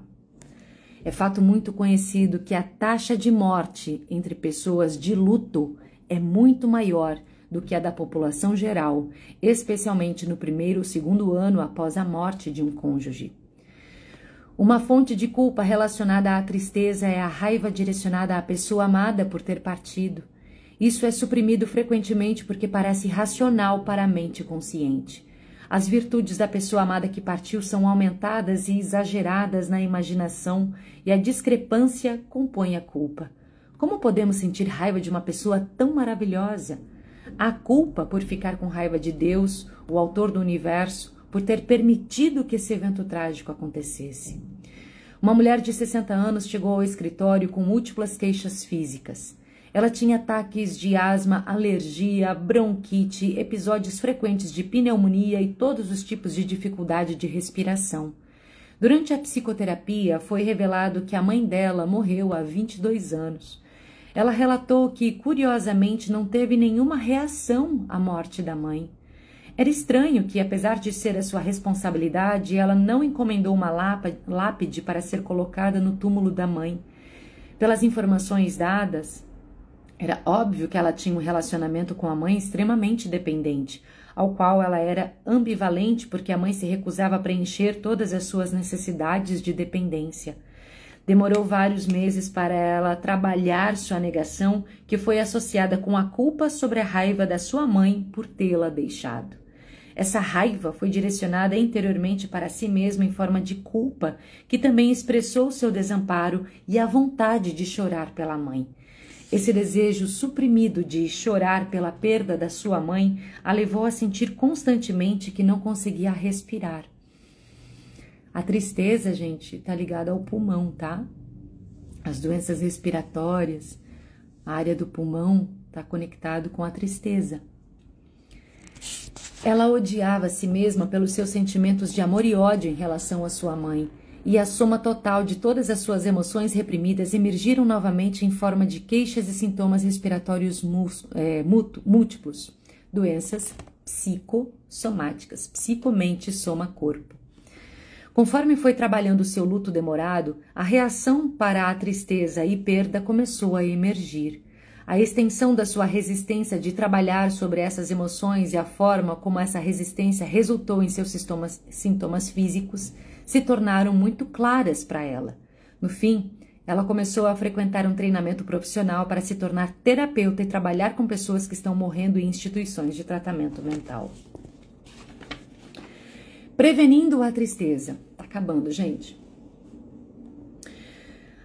É fato muito conhecido que a taxa de morte entre pessoas de luto é muito maior do que a da população geral, especialmente no primeiro ou segundo ano após a morte de um cônjuge. Uma fonte de culpa relacionada à tristeza é a raiva direcionada à pessoa amada por ter partido. Isso é suprimido frequentemente porque parece racional para a mente consciente. As virtudes da pessoa amada que partiu são aumentadas e exageradas na imaginação e a discrepância compõe a culpa. Como podemos sentir raiva de uma pessoa tão maravilhosa? A culpa por ficar com raiva de Deus, o autor do universo, por ter permitido que esse evento trágico acontecesse. Uma mulher de 60 anos chegou ao escritório com múltiplas queixas físicas. Ela tinha ataques de asma, alergia, bronquite, episódios frequentes de pneumonia e todos os tipos de dificuldade de respiração. Durante a psicoterapia, foi revelado que a mãe dela morreu há 22 anos. Ela relatou que, curiosamente, não teve nenhuma reação à morte da mãe. Era estranho que, apesar de ser a sua responsabilidade, ela não encomendou uma lápide para ser colocada no túmulo da mãe. Pelas informações dadas, era óbvio que ela tinha um relacionamento com a mãe extremamente dependente, ao qual ela era ambivalente porque a mãe se recusava a preencher todas as suas necessidades de dependência. Demorou vários meses para ela trabalhar sua negação, que foi associada com a culpa sobre a raiva da sua mãe por tê-la deixado. Essa raiva foi direcionada interiormente para si mesma em forma de culpa, que também expressou seu desamparo e a vontade de chorar pela mãe. Esse desejo suprimido de chorar pela perda da sua mãe a levou a sentir constantemente que não conseguia respirar. A tristeza, gente, tá ligada ao pulmão, tá? As doenças respiratórias, a área do pulmão tá conectado com a tristeza. Ela odiava a si mesma pelos seus sentimentos de amor e ódio em relação à sua mãe. E a soma total de todas as suas emoções reprimidas emergiram novamente em forma de queixas e sintomas respiratórios múltiplos, doenças psicossomáticas, psicomente soma corpo. Conforme foi trabalhando o seu luto demorado, a reação para a tristeza e perda começou a emergir. A extensão da sua resistência de trabalhar sobre essas emoções e a forma como essa resistência resultou em seus sintomas físicos se tornaram muito claras para ela. No fim, ela começou a frequentar um treinamento profissional para se tornar terapeuta e trabalhar com pessoas que estão morrendo em instituições de tratamento mental. Prevenindo a tristeza. Tá acabando, gente.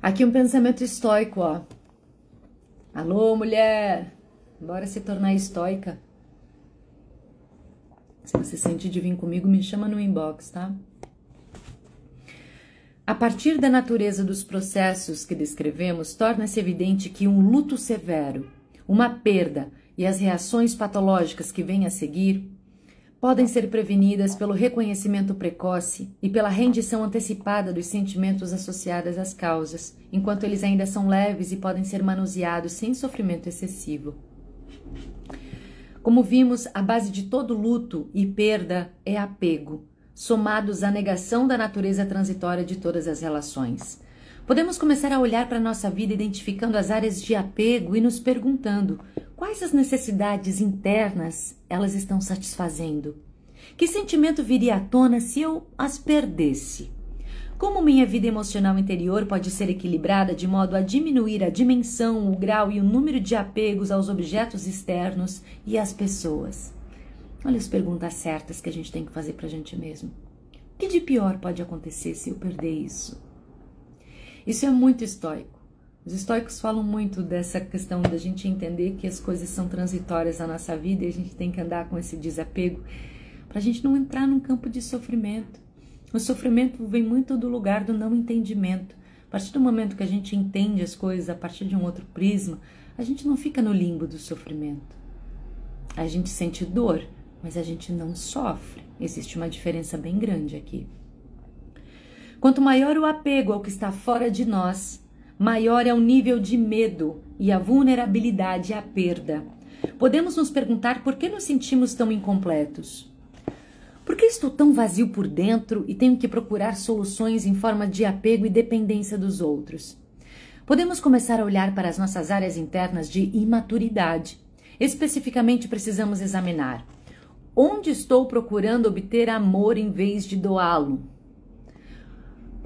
Aqui um pensamento estoico, ó. Alô, mulher, bora se tornar estoica. Se você sente de vir comigo, me chama no inbox, tá? A partir da natureza dos processos que descrevemos, torna-se evidente que um luto severo, uma perda e as reações patológicas que vêm a seguir podem ser prevenidas pelo reconhecimento precoce e pela rendição antecipada dos sentimentos associados às causas, enquanto eles ainda são leves e podem ser manuseados sem sofrimento excessivo. Como vimos, a base de todo luto e perda é apego, somados à negação da natureza transitória de todas as relações. Podemos começar a olhar para a nossa vida identificando as áreas de apego e nos perguntando quais as necessidades internas elas estão satisfazendo. Que sentimento viria à tona se eu as perdesse? Como minha vida emocional interior pode ser equilibrada de modo a diminuir a dimensão, o grau e o número de apegos aos objetos externos e às pessoas? Olha as perguntas certas que a gente tem que fazer para a gente mesmo. O que de pior pode acontecer se eu perder isso? Isso é muito estoico. Os estoicos falam muito dessa questão da gente entender que as coisas são transitórias na nossa vida e a gente tem que andar com esse desapego para a gente não entrar num campo de sofrimento. O sofrimento vem muito do lugar do não entendimento. A partir do momento que a gente entende as coisas a partir de um outro prisma, a gente não fica no limbo do sofrimento. A gente sente dor, mas a gente não sofre. Existe uma diferença bem grande aqui. Quanto maior o apego ao que está fora de nós, maior é o nível de medo e a vulnerabilidade à perda. Podemos nos perguntar por que nos sentimos tão incompletos. Por que estou tão vazio por dentro e tenho que procurar soluções em forma de apego e dependência dos outros? Podemos começar a olhar para as nossas áreas internas de imaturidade. Especificamente, precisamos examinar: onde estou procurando obter amor em vez de doá-lo?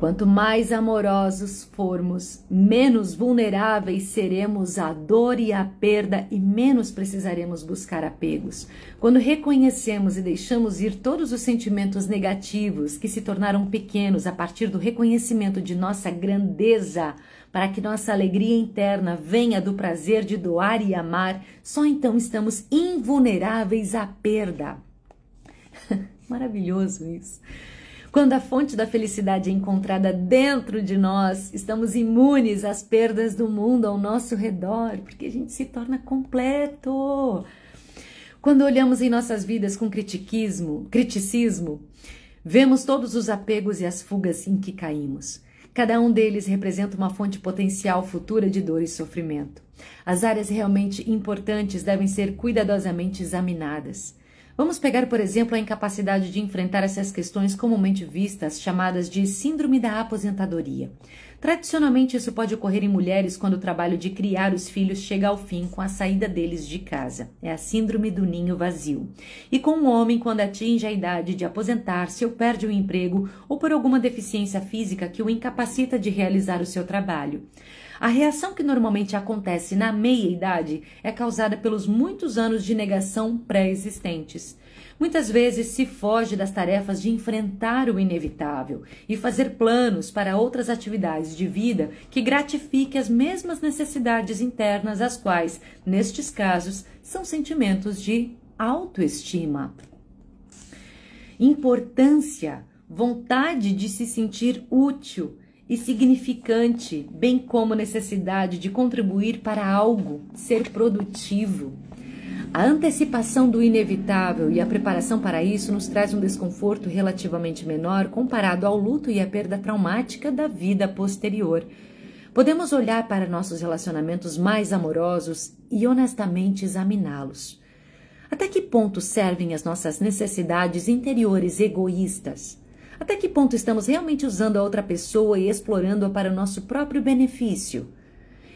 Quanto mais amorosos formos, menos vulneráveis seremos à dor e à perda e menos precisaremos buscar apegos. Quando reconhecemos e deixamos ir todos os sentimentos negativos que se tornaram pequenos a partir do reconhecimento de nossa grandeza, para que nossa alegria interna venha do prazer de doar e amar, só então estamos invulneráveis à perda. Maravilhoso isso. Quando a fonte da felicidade é encontrada dentro de nós, estamos imunes às perdas do mundo ao nosso redor, porque a gente se torna completo. Quando olhamos em nossas vidas com criticismo, vemos todos os apegos e as fugas em que caímos. Cada um deles representa uma fonte potencial futura de dor e sofrimento. As áreas realmente importantes devem ser cuidadosamente examinadas. Vamos pegar, por exemplo, a incapacidade de enfrentar essas questões comumente vistas, chamadas de síndrome da aposentadoria. Tradicionalmente, isso pode ocorrer em mulheres quando o trabalho de criar os filhos chega ao fim com a saída deles de casa. É a síndrome do ninho vazio. E com o homem quando atinge a idade de aposentar-se ou perde o emprego ou por alguma deficiência física que o incapacita de realizar o seu trabalho. A reação que normalmente acontece na meia-idade é causada pelos muitos anos de negação pré-existentes. Muitas vezes se foge das tarefas de enfrentar o inevitável e fazer planos para outras atividades de vida que gratifiquem as mesmas necessidades internas, as quais, nestes casos, são sentimentos de autoestima. Importância, vontade de se sentir útil e significante, bem como necessidade de contribuir para algo, ser produtivo. A antecipação do inevitável e a preparação para isso nos traz um desconforto relativamente menor comparado ao luto e à perda traumática da vida posterior. Podemos olhar para nossos relacionamentos mais amorosos e honestamente examiná-los. Até que ponto servem as nossas necessidades interiores egoístas? Até que ponto estamos realmente usando a outra pessoa e explorando-a para o nosso próprio benefício?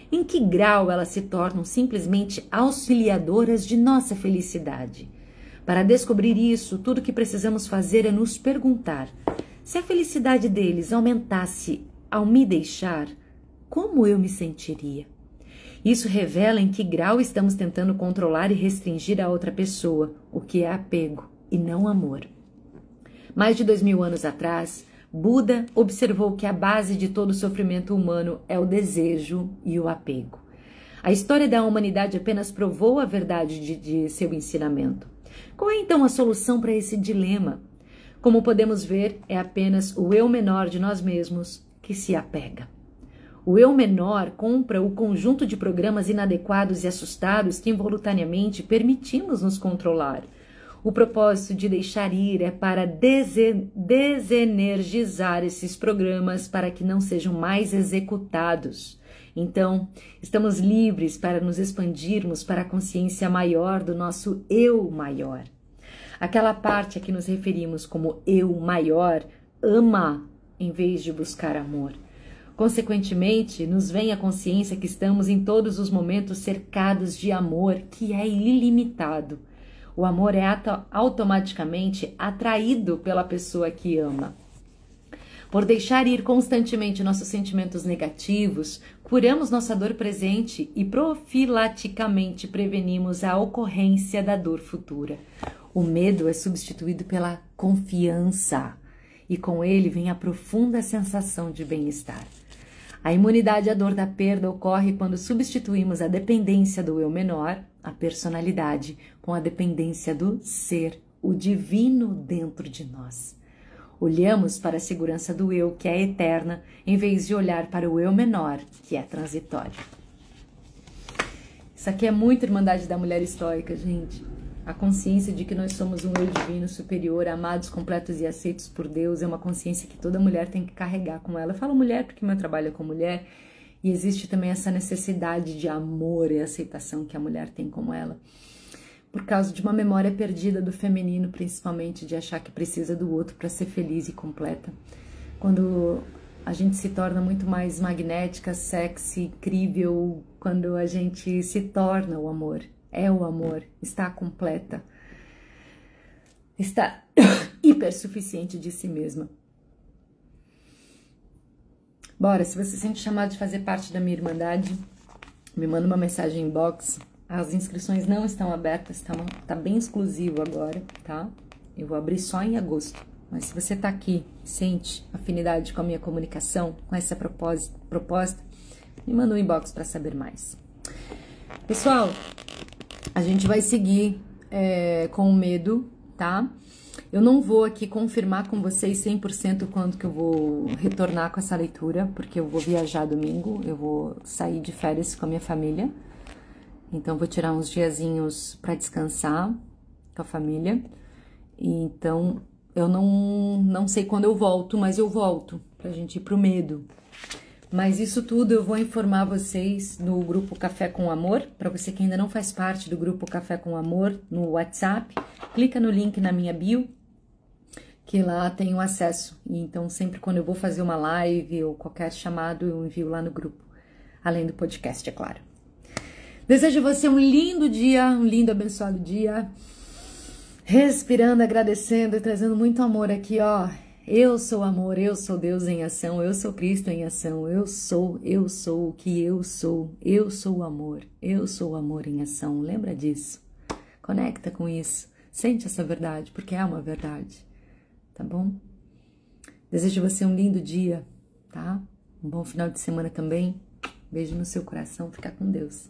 Em que grau elas se tornam simplesmente auxiliadoras de nossa felicidade? Para descobrir isso, tudo que precisamos fazer é nos perguntar: se a felicidade deles aumentasse ao me deixar, como eu me sentiria? Isso revela em que grau estamos tentando controlar e restringir a outra pessoa, o que é apego e não amor. Mais de 2000 anos atrás, Buda observou que a base de todo sofrimento humano é o desejo e o apego. A história da humanidade apenas provou a verdade de seu ensinamento. Qual é então a solução para esse dilema? Como podemos ver, é apenas o eu menor de nós mesmos que se apega. O eu menor compra o conjunto de programas inadequados e assustados que involuntariamente permitimos nos controlar. O propósito de deixar ir é para desenergizar esses programas para que não sejam mais executados. Então, estamos livres para nos expandirmos para a consciência maior do nosso eu maior. Aquela parte a que nos referimos como eu maior ama em vez de buscar amor. Consequentemente, nos vem a consciência que estamos em todos os momentos cercados de amor que é ilimitado. O amor é automaticamente atraído pela pessoa que ama. Por deixar ir constantemente nossos sentimentos negativos, curamos nossa dor presente e profilaticamente prevenimos a ocorrência da dor futura. O medo é substituído pela confiança e com ele vem a profunda sensação de bem-estar. A imunidade à dor da perda ocorre quando substituímos a dependência do eu menor, a personalidade, com a dependência do ser, o divino dentro de nós. Olhamos para a segurança do eu, que é eterna, em vez de olhar para o eu menor, que é transitório. Isso aqui é muito Irmandade da Mulher Estoica, gente. A consciência de que nós somos um eu divino superior, amados, completos e aceitos por Deus, é uma consciência que toda mulher tem que carregar com ela. Eu falo mulher porque meu trabalho é com mulher, e existe também essa necessidade de amor e aceitação que a mulher tem como ela. Por causa de uma memória perdida do feminino, principalmente, de achar que precisa do outro para ser feliz e completa. Quando a gente se torna muito mais magnética, sexy, incrível, quando a gente se torna o amor, é o amor, está completa, está hipersuficiente de si mesma. Bora, se você se sente chamado de fazer parte da minha Irmandade, me manda uma mensagem em inbox. As inscrições não estão abertas, tá bem exclusivo agora, tá? Eu vou abrir só em agosto. Mas se você tá aqui, sente afinidade com a minha comunicação, com essa proposta, me manda um inbox para saber mais. Pessoal, a gente vai seguir com o medo, tá? Eu não vou aqui confirmar com vocês 100% quando que eu vou retornar com essa leitura, porque eu vou viajar domingo, eu vou sair de férias com a minha família. Então, vou tirar uns diazinhos para descansar com a família. E então, eu não sei quando eu volto, mas eu volto pra gente ir pro medo. Mas isso tudo eu vou informar vocês no grupo Café com Amor. Para você que ainda não faz parte do grupo Café com Amor no WhatsApp, clica no link na minha bio, que lá tem o acesso. E então, sempre quando eu vou fazer uma live ou qualquer chamado, eu envio lá no grupo. Além do podcast, é claro. Desejo a você um lindo dia, um lindo abençoado dia. Respirando, agradecendo e trazendo muito amor aqui, ó. Eu sou amor, eu sou Deus em ação, eu sou Cristo em ação, eu sou o que eu sou o amor em ação. Lembra disso? Conecta com isso, sente essa verdade, porque é uma verdade, tá bom? Desejo a você um lindo dia, tá? Um bom final de semana também. Beijo no seu coração, fica com Deus.